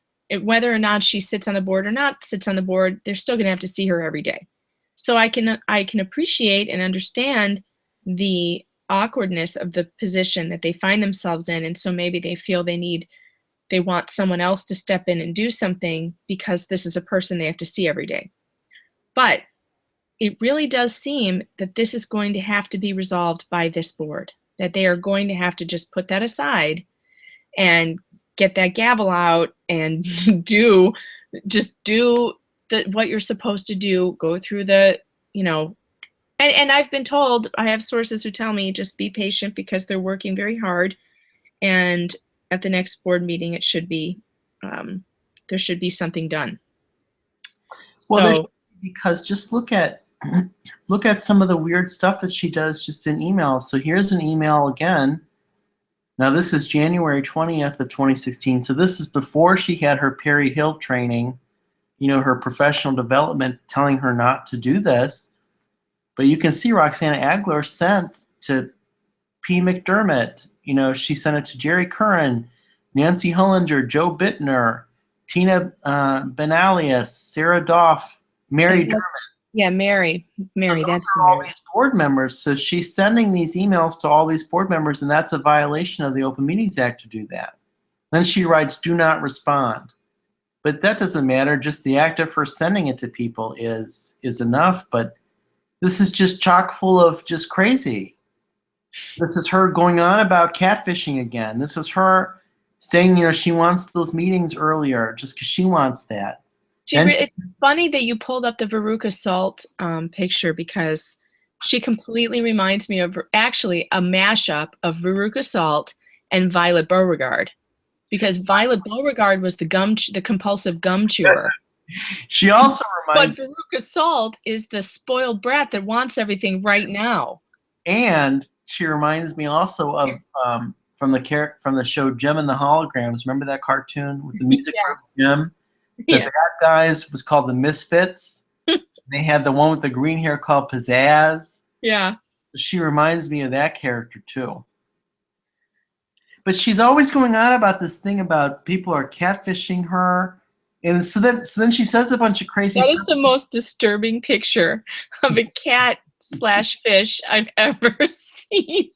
whether or not she sits on the board or not sits on the board, they're still going to have to see her every day. So I can appreciate and understand the awkwardness of the position that they find themselves in, and so maybe they feel they want someone else to step in and do something because this is a person they have to see every day. But it really does seem that this is going to have to be resolved by this board, that they are going to have to just put that aside and get that gavel out and do what you're supposed to do, go through the, you know, and I've been told, I have sources who tell me just be patient because they're working very hard, and at the next board meeting it should be, there should be something done. Well, so, because just look at some of the weird stuff that she does just in emails. So here's an email again. Now this is January 20th of 2016. So this is before she had her Perry Hill training, you know, her professional development telling her not to do this. But you can see Roxana Agler sent to P. McDermott. You know, she sent it to Jerry Curran, Nancy Hullinger, Joe Bittner, Tina Benalius, Sarah Doff, Mary Dermott. Yeah, Mary. So that's all these board members. So she's sending these emails to all these board members, and that's a violation of the Open Meetings Act to do that. Then she writes, "Do not respond." But that doesn't matter. Just the act of her sending it to people is enough. But this is just chock full of just crazy. This is her going on about catfishing again. This is her saying, you know, she wants those meetings earlier just because she wants that. It's funny that you pulled up the Veruca Salt picture, because she completely reminds me of actually a mashup of Veruca Salt and Violet Beauregard, because Violet Beauregard was the compulsive gum chewer. She also reminds me. But Veruca Salt is the spoiled brat that wants everything right now. And she reminds me also of from the show Gem and the Holograms. Remember that cartoon with the music group Gem? The Yeah. bad guys was called the Misfits. They had the one with the green hair called Pizzazz. Yeah. She reminds me of that character too. But she's always going on about this thing about people are catfishing her. And so then she says a bunch of crazy That stuff. is the most disturbing picture of a cat / fish I've ever seen.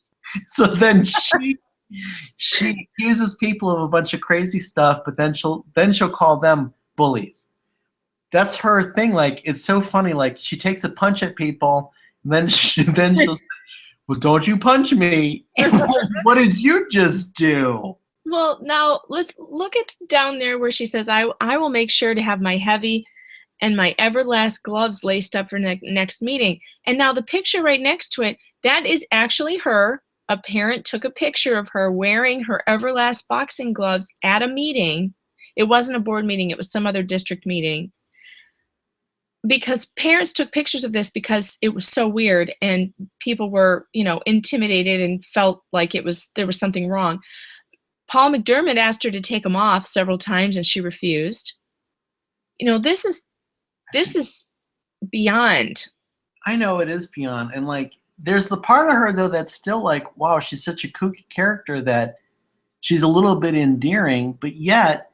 So then she accuses people of a bunch of crazy stuff, but then she'll call them bullies. That's her thing. Like, it's so funny. Like, she takes a punch at people, and then she'll say, well, don't you punch me. What did you just do? Well, now let's look at down there where she says, I will make sure to have my heavy and my Everlast gloves laced up for next meeting. And now the picture right next to it, that is actually her. A parent took a picture of her wearing her Everlast boxing gloves at a meeting. It wasn't a board meeting. It was some other district meeting. Because parents took pictures of this because it was so weird and people were, intimidated and felt like there was something wrong. Paul McDermott asked her to take them off several times and she refused. This is beyond. I know it is beyond. And like, there's the part of her though that's still like, wow, she's such a kooky character that she's a little bit endearing, but yet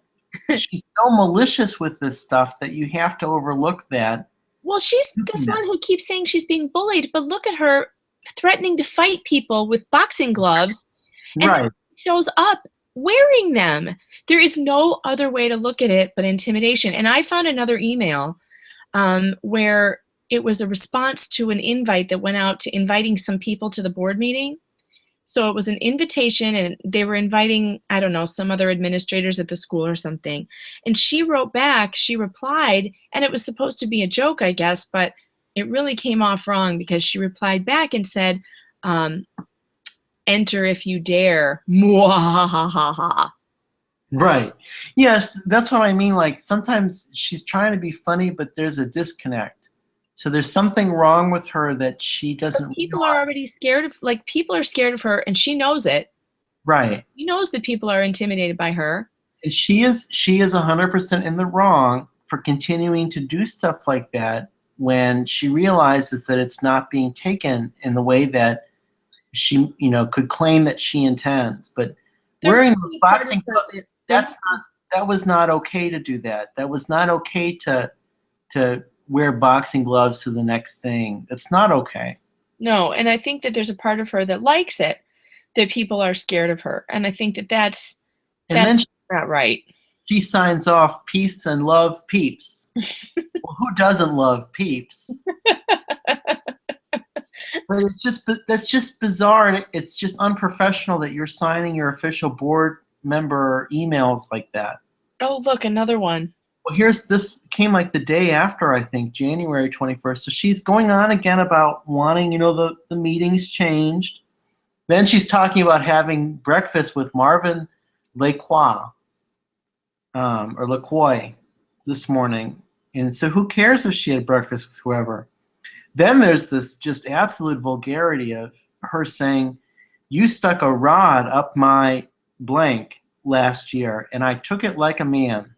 she's so malicious with this stuff that you have to overlook that. Well, she's this one who keeps saying she's being bullied, but look at her threatening to fight people with boxing gloves. And right. Shows up wearing them. There is no other way to look at it but intimidation. And I found another email where it was a response to an invite that went out to inviting some people to the board meeting. So it was an invitation and they were inviting, I don't know, some other administrators at the school or something. And she wrote back, she replied, and it was supposed to be a joke, I guess, but it really came off wrong because she replied back and said, enter if you dare. Mwahahaha. Right. Yes, that's what I mean. Like, sometimes she's trying to be funny, but there's a disconnect. So there's something wrong with her that she doesn't. But people are already scared of, people are scared of her and she knows it. Right. She knows that people are intimidated by her. And she is 100% in the wrong for continuing to do stuff like that when she realizes that it's not being taken in the way that she, could claim that she intends. But wearing those boxing gloves, that was not okay to do that. That was not okay to wear boxing gloves to the next thing. That's not okay. No, and I think that there's a part of her that likes it, that people are scared of her. And I think that that's not right. She signs off peace and love peeps. Well, who doesn't love peeps? But that's just bizarre, and it's just unprofessional that you're signing your official board member emails like that. Oh, look, another one. Well, this came like the day after, I think, January 21st. So she's going on again about wanting, the meetings changed. Then she's talking about having breakfast with Marvin LaCroix, or LaCroix this morning. And so who cares if she had breakfast with whoever? Then there's this just absolute vulgarity of her saying, you stuck a rod up my blank last year, and I took it like a man.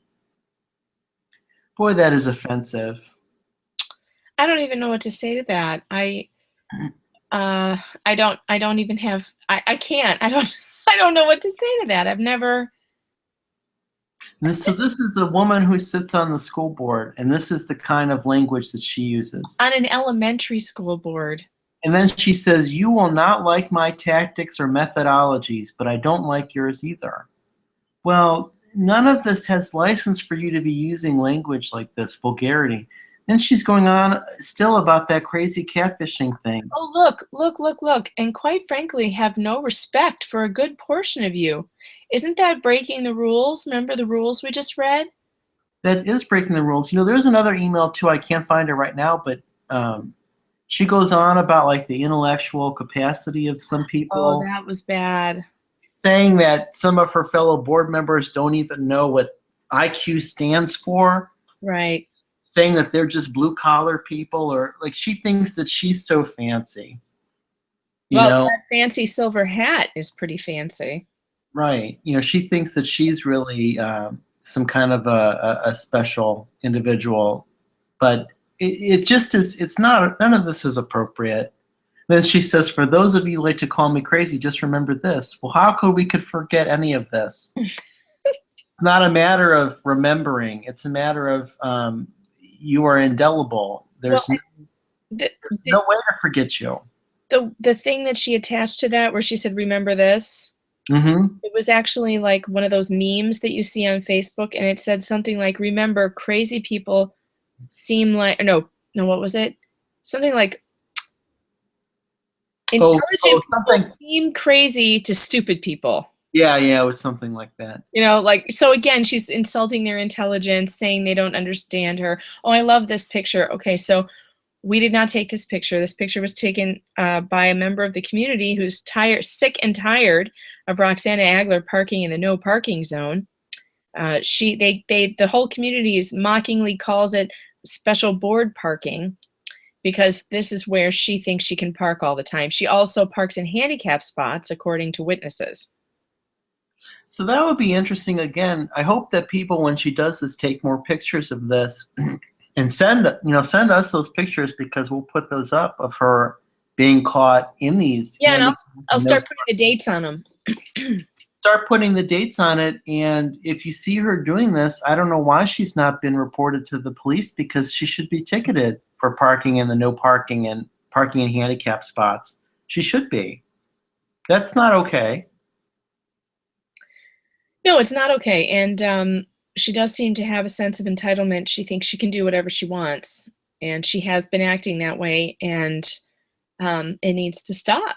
Boy, that is offensive. I don't even know what to say to that. I don't even have. I can't. I don't know what to say to that. I've never. So this is a woman who sits on the school board, and this is the kind of language that she uses. On an elementary school board. And then she says, you will not like my tactics or methodologies, but I don't like yours either. Well, none of this has license for you to be using language like this, vulgarity. Then she's going on still about that crazy catfishing thing. Oh, look. And quite frankly, have no respect for a good portion of you. Isn't that breaking the rules? Remember the rules we just read? That is breaking the rules. There's another email too. I can't find it right now, but she goes on about like the intellectual capacity of some people. Oh, that was bad. Saying that some of her fellow board members don't even know what IQ stands for. Right. Saying that they're just blue collar people, or like she thinks that she's so fancy. That fancy silver hat is pretty fancy. Right. She thinks that she's really some kind of a special individual, but it just is. It's not. None of this is appropriate. Then she says, "For those of you who like to call me crazy, just remember this." Well, how could we could forget any of this? It's not a matter of remembering. It's a matter of you are indelible. Well, There's the, no way to forget you. the thing that she attached to that, where she said, "Remember this," Mm-hmm. it was actually like one of those memes that you see on Facebook, and it said something like, "Remember, crazy people seem like no, what was it? Something like intelligent Something. people seem crazy to stupid people." Yeah, it was something like that. Like, so again, she's insulting their intelligence, saying they don't understand her. Oh, I love this picture. Okay, so we did not take this picture. This picture was taken by a member of the community who's sick and tired of Roxana Agler parking in the no parking zone. The whole community is mockingly calls it special board parking because this is where she thinks she can park all the time. She also parks in handicap spots, according to witnesses. So that would be interesting. Again, I hope that people, when she does this, take more pictures of this and send us those pictures, because we'll put those up of her being caught in these. Yeah, and I'll start putting the dates on them. Start putting the dates on it, and if you see her doing this, I don't know why she's not been reported to the police, because she should be ticketed for parking in the no parking and parking in handicap spots. She should be. That's not okay. No, it's not okay. And she does seem to have a sense of entitlement. She thinks she can do whatever she wants. And she has been acting that way. And it needs to stop.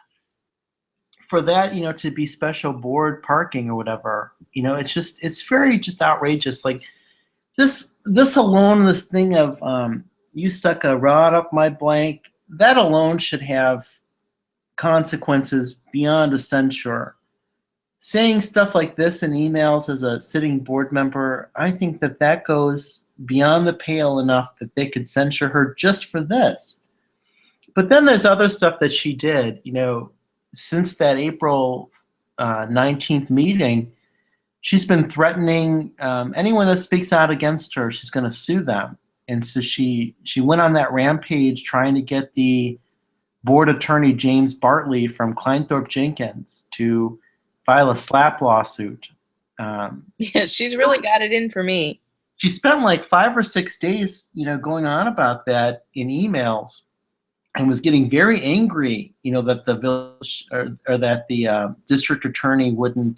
For that, to be special board parking or whatever, it's very just outrageous. Like this alone, this thing of you stuck a rod up my blank, that alone should have consequences beyond a censure. Saying stuff like this in emails as a sitting board member, I think that goes beyond the pale enough that they could censure her just for this. But then there's other stuff that she did, since that April 19th meeting. She's been threatening anyone that speaks out against her, she's going to sue them. And so she went on that rampage trying to get the board attorney, James Bartley from Kleinthorpe Jenkins, to file a slap lawsuit. Yeah, she's really got it in for me. She spent like 5 or 6 days, going on about that in emails, and was getting very angry, that the village or that the district attorney wouldn't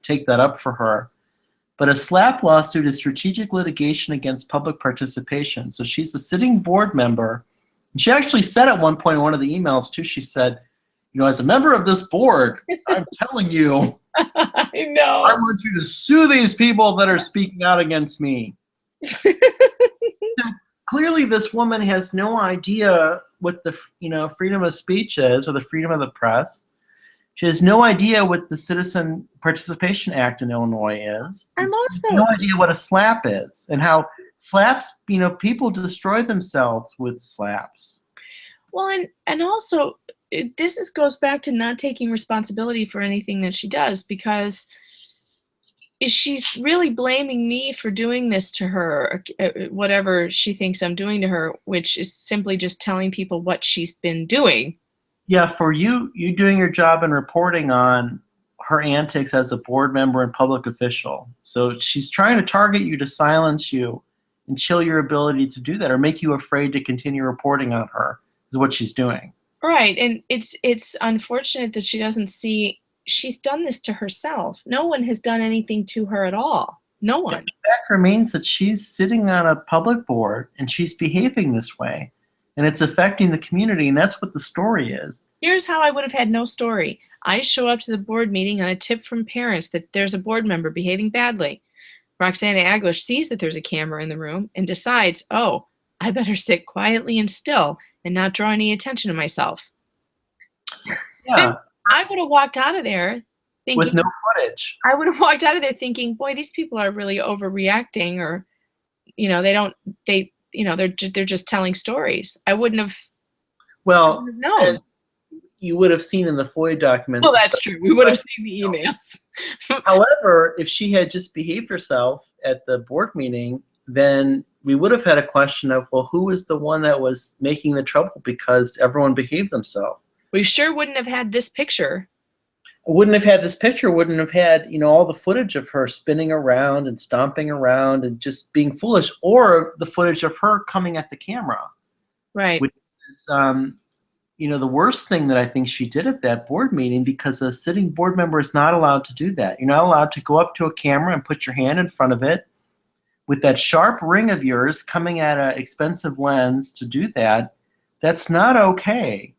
take that up for her. But a slap lawsuit is strategic litigation against public participation. So she's a sitting board member. And she actually said at one point in one of the emails too, she said, as a member of this board, I'm telling you, I know. I want you to sue these people that are speaking out against me. Clearly, this woman has no idea what the freedom of speech is, or the freedom of the press. She has no idea what the Citizen Participation Act in Illinois is. I'm also no idea what a slap is, and how slaps, people destroy themselves with slaps. Well, and also this goes back to not taking responsibility for anything that she does, because she's really blaming me for doing this to her, whatever she thinks I'm doing to her, which is simply just telling people what she's been doing. Yeah, for you doing your job and reporting on her antics as a board member and public official. So she's trying to target you to silence you and chill your ability to do that, or make you afraid to continue reporting on her, is what she's doing. Right, and it's unfortunate that she doesn't see she's done this to herself. No one has done anything to her at all. No one. The fact remains that she's sitting on a public board and she's behaving this way, and it's affecting the community, and that's what the story is. Here's how I would have had no story. I show up to the board meeting on a tip from parents that there's a board member behaving badly. Roxana Agler sees that there's a camera in the room and decides, oh, I better sit quietly and still and not draw any attention to myself. Yeah. And I would have walked out of there thinking, with no footage. I would have walked out of there thinking, boy, these people are really overreacting, or, they're just telling stories. I wouldn't have known. you would have seen in the FOIA documents. Well, that's true. We would have seen the emails. However, if she had just behaved herself at the board meeting, then we would have had a question of, well, who was the one that was making the trouble because everyone behaved themselves? We sure wouldn't have had this picture. Wouldn't have had this picture, wouldn't have had, all the footage of her spinning around and stomping around and just being foolish, or the footage of her coming at the camera. Right. Which is, the worst thing that I think she did at that board meeting, because a sitting board member is not allowed to do that. You're not allowed to go up to a camera and put your hand in front of it with that sharp ring of yours coming at an expensive lens to do that. That's not okay.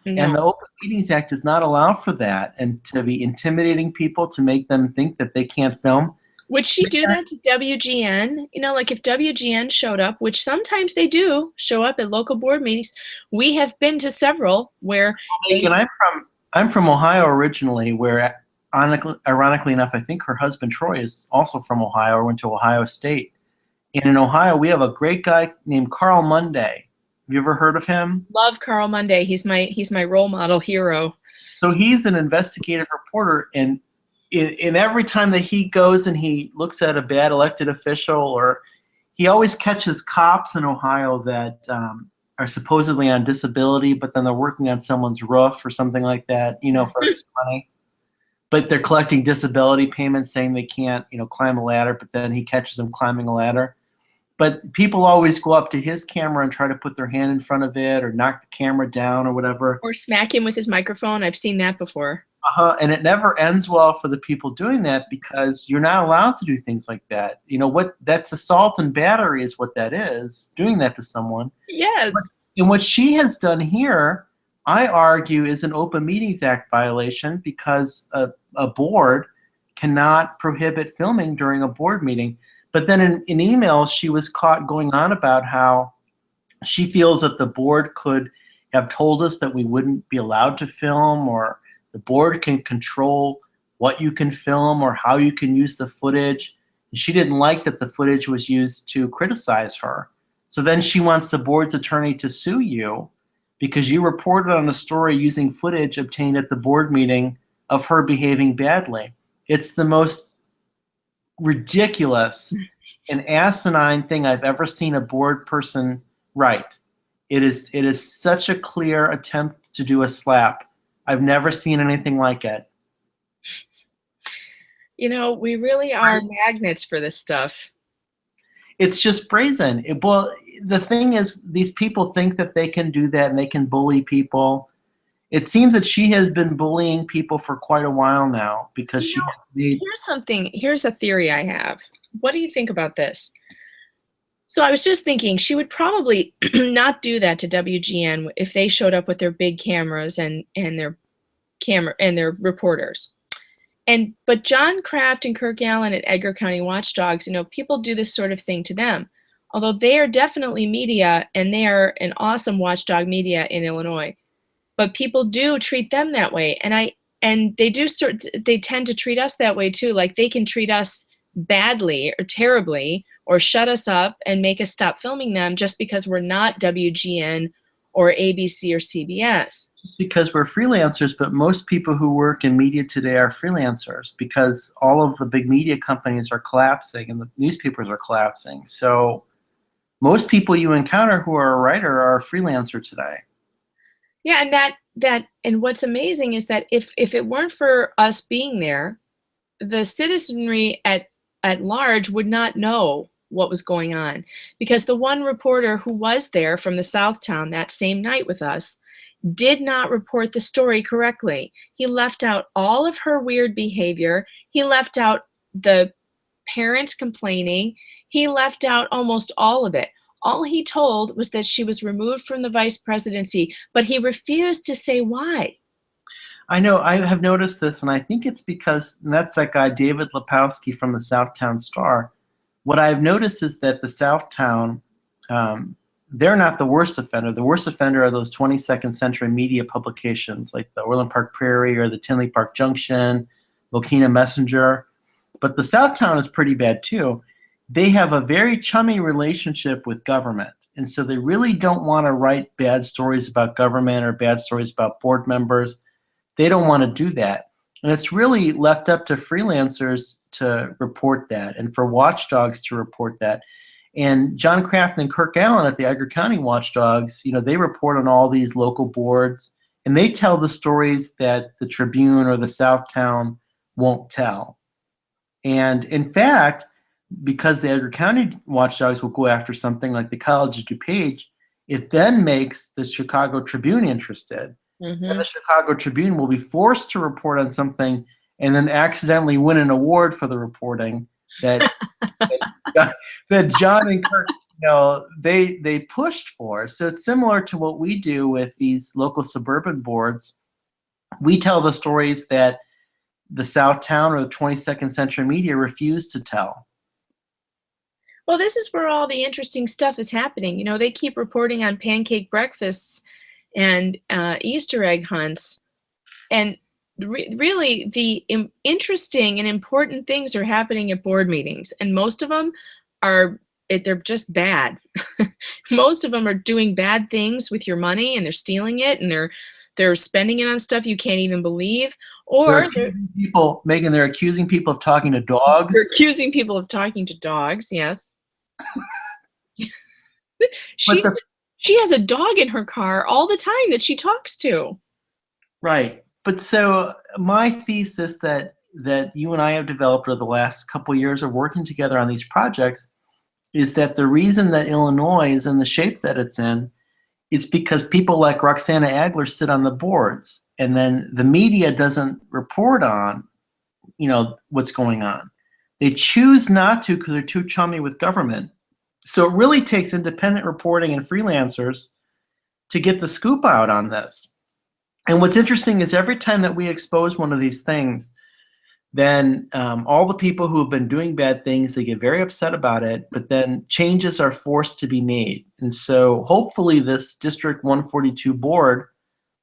No. And the Open Meetings Act does not allow for that, and to be intimidating people to make them think that they can't film. Would she do that to WGN? Like if WGN showed up, which sometimes they do show up at local board meetings. We have been to several where. And I'm from Ohio originally, where ironically enough, I think her husband Troy is also from Ohio, or went to Ohio State. And in Ohio, we have a great guy named Carl Monday. Have you ever heard of him? Love Carl Monday. He's my role model hero. So he's an investigative reporter, and in every time that he goes and he looks at a bad elected official, or he always catches cops in Ohio that are supposedly on disability, but then they're working on someone's roof or something like that, for extra money. But they're collecting disability payments, saying they can't, climb a ladder, but then he catches them climbing a ladder. But people always go up to his camera and try to put their hand in front of it, or knock the camera down or whatever. Or smack him with his microphone. I've seen that before. And it never ends well for the people doing that, because you're not allowed to do things like that. That's assault and battery is what that is, doing that to someone. Yes. And what she has done here, I argue, is an Open Meetings Act violation, because a board cannot prohibit filming during a board meeting. But then in emails, she was caught going on about how she feels that the board could have told us that we wouldn't be allowed to film, or the board can control what you can film or how you can use the footage. And she didn't like that the footage was used to criticize her. So then she wants the board's attorney to sue you because you reported on a story using footage obtained at the board meeting of her behaving badly. It's the most ridiculous and asinine thing I've ever seen a board person write. It is such a clear attempt to do a slap. I've never seen anything like it. We really are magnets for this stuff. It's just brazen. Well, the thing is, these people think that they can do that and they can bully people. It seems that she has been bullying people for quite a while now, because here's a theory I have. What do you think about this? So I was just thinking she would probably not do that to WGN if they showed up with their big cameras and their reporters. But John Kraft and Kirk Allen at Edgar County Watchdogs, people do this sort of thing to them. Although they are definitely media, and they are an awesome watchdog media in Illinois. But people do treat them that way, and they tend to treat us that way too. Like they can treat us badly or terribly, or shut us up and make us stop filming them just because we're not WGN or ABC or CBS. Just because we're freelancers, but most people who work in media today are freelancers, because all of the big media companies are collapsing and the newspapers are collapsing. So most people you encounter who are a writer are a freelancer today. Yeah, and and what's amazing is that if it weren't for us being there, the citizenry at large would not know what was going on, because the one reporter who was there from the Southtown that same night with us did not report the story correctly. He left out all of her weird behavior. He left out the parents complaining. He left out almost all of it. All he told was that she was removed from the vice presidency, but he refused to say why. I know, I have noticed this, and I think it's because, and that's that guy David Lepowski from the Southtown Star. What I've noticed is that the Southtown, they're not the worst offender. The worst offender are those 22nd century media publications like the Orland Park Prairie or the Tinley Park Junction, Mokina Messenger. But the Southtown is pretty bad too. They have a very chummy relationship with government, And so they really don't want to write bad stories about government or bad stories about board members. They don't want to do that. And it's really left up to freelancers to report that and for watchdogs to report that. And John Kraft and Kirk Allen at the Edgar County Watchdogs, they report on all these local boards, and they tell the stories that the Tribune or the Southtown won't tell. And in fact, because the Edgar County Watchdogs will go after something like the College of DuPage, it then makes the Chicago Tribune interested. Mm-hmm. And the Chicago Tribune will be forced to report on something and then accidentally win an award for the reporting that that John and Kirk, they pushed for. So it's similar to what we do with these local suburban boards. We tell the stories that the Southtown or the 22nd Century media refuse to tell. Well, this is where all the interesting stuff is happening. They keep reporting on pancake breakfasts and Easter egg hunts. And really, the interesting and important things are happening at board meetings. And most of them they're just bad. Most of them are doing bad things with your money, and they're stealing it, and they're spending it on stuff you can't even believe. Or they're accusing people of talking to dogs. They're accusing people of talking to dogs, yes. She has a dog in her car all the time that she talks to. Right. But so my thesis that you and I have developed over the last couple of years of working together on these projects is that the reason that Illinois is in the shape that it's in is because people like Roxana Agler sit on the boards, and then the media doesn't report on, what's going on. They choose not to because they're too chummy with government. So it really takes independent reporting and freelancers to get the scoop out on this. And what's interesting is every time that we expose one of these things, then all the people who have been doing bad things, they get very upset about it, but then changes are forced to be made. And so hopefully this District 142 board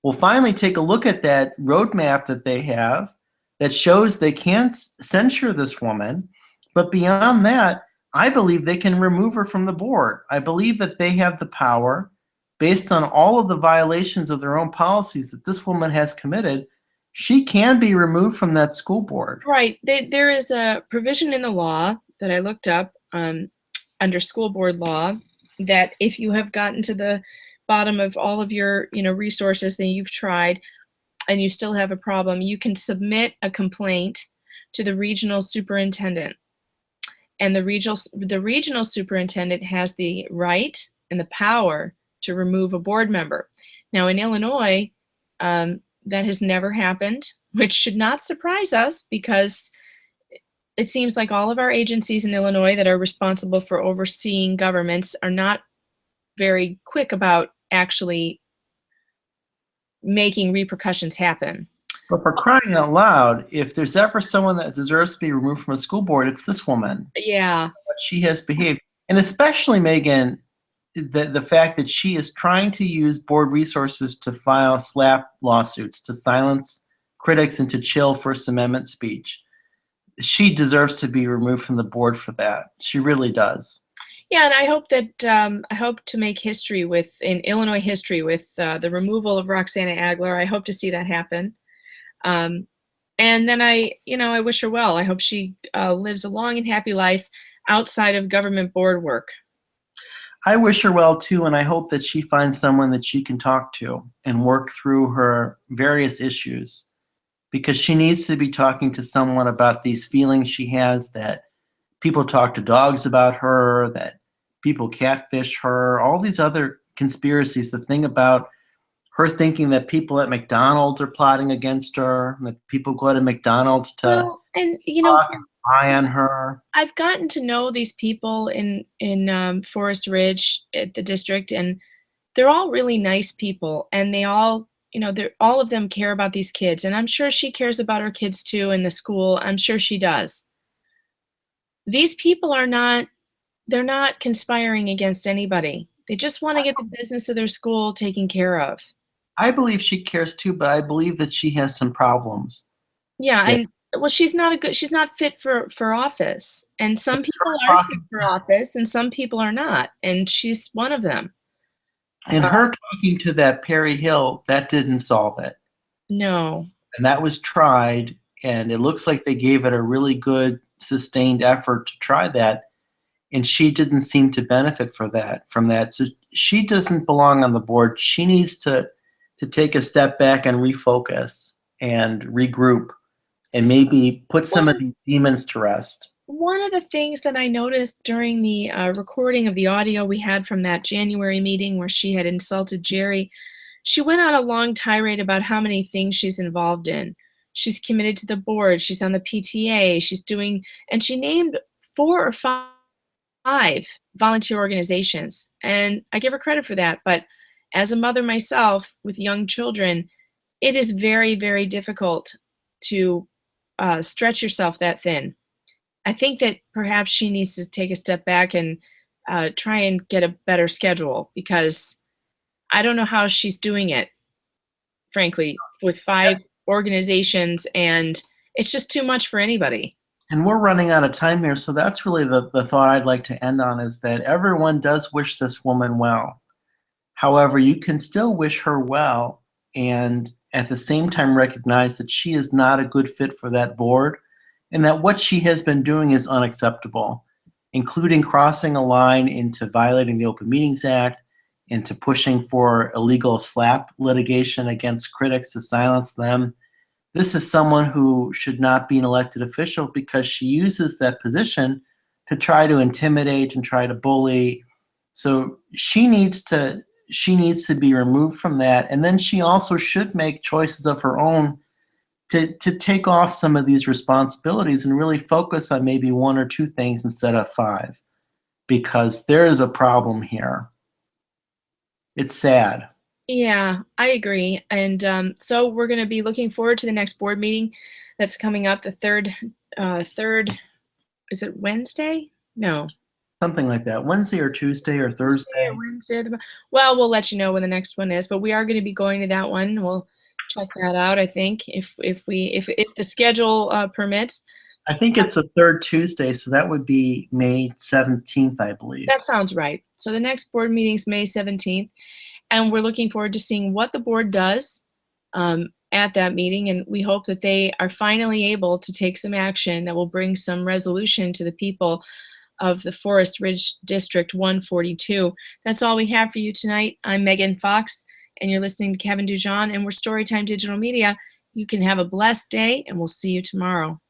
will finally take a look at that roadmap that they have that shows they can't censure this woman. But beyond that, I believe they can remove her from the board. I believe that they have the power, based on all of the violations of their own policies that this woman has committed. She can be removed from that school board. Right. There is a provision in the law that I looked up under school board law that if you have gotten to the bottom of all of your resources that you've tried and you still have a problem, you can submit a complaint to the regional superintendent. And the regional superintendent has the right and the power to remove a board member. Now in Illinois, that has never happened, which should not surprise us because it seems like all of our agencies in Illinois that are responsible for overseeing governments are not very quick about actually making repercussions happen. But for crying out loud, if there's ever someone that deserves to be removed from a school board, it's this woman. Yeah. She has behaved. And especially, Megan, the fact that she is trying to use board resources to file slap lawsuits, to silence critics and to chill First Amendment speech. She deserves to be removed from the board for that. She really does. Yeah, and I hope to make history in Illinois history with the removal of Roxana Agler. I hope to see that happen. And then I wish her well. I hope she lives a long and happy life outside of government board work. I wish her well too, and I hope that she finds someone that she can talk to and work through her various issues, because she needs to be talking to someone about these feelings she has that people talk to dogs about her, that people catfish her, all these other conspiracies, the thing about her thinking that people at McDonald's are plotting against her, that people go to McDonald's to talk and spy on her. I've gotten to know these people in Forest Ridge at the district, and they're all really nice people, and they all, all of them care about these kids, and I'm sure she cares about her kids too in the school. I'm sure she does. These people they're not conspiring against anybody. They just want to get the business of their school taken care of. I believe she cares too, but I believe that she has some problems. Yeah, Well, she's not fit for office. And some people are fit Talking, for office and some people are not. And she's one of them. and Uh, her talking to that Perry Hill, that didn't solve it. no. And that was tried, and it looks like they gave it a really good sustained effort to try that, and she didn't seem to benefit from that. So she doesn't belong on the board. She needs to take a step back and refocus and regroup and maybe put some of these demons to rest. One of the things that I noticed during the recording of the audio we had from that January meeting where she had insulted Jerry, she went on a long tirade about how many things she's involved in. She's committed to the board, she's on the PTA, and she named 4 or 5 volunteer organizations. And I give her credit for that. But as a mother myself with young children, it is very, very difficult to stretch yourself that thin. I think that perhaps she needs to take a step back and try and get a better schedule because I don't know how she's doing it, frankly, with 5 organizations, and it's just too much for anybody. And we're running out of time here, so that's really the thought I'd like to end on, is that everyone does wish this woman well. However, you can still wish her well and at the same time recognize that she is not a good fit for that board and that what she has been doing is unacceptable, including crossing a line into violating the Open Meetings Act, into pushing for illegal slap litigation against critics to silence them. This is someone who should not be an elected official because she uses that position to try to intimidate and try to bully. So she needs to be removed from that. And then she also should make choices of her own to take off some of these responsibilities and really focus on maybe 1 or 2 things instead of 5, because there is a problem here. It's sad. Yeah, I agree. And so we're going to be looking forward to the next board meeting that's coming up, the third, is it Wednesday? No. Something like that. Wednesday or Tuesday or Thursday. Wednesday. Well, we'll let you know when the next one is, but we are going to be going to that one. We'll check that out, I think, if the schedule permits. I think it's the 3rd Tuesday, so that would be May 17th, I believe. That sounds right. So the next board meeting is May 17th, and we're looking forward to seeing what the board does at that meeting, and we hope that they are finally able to take some action that will bring some resolution to the people of the Forest Ridge District 142. That's all we have for you tonight. I'm Megan Fox, and you're listening to Kevin DuJan, and we're Storytime Digital Media. You can have a blessed day, and we'll see you tomorrow.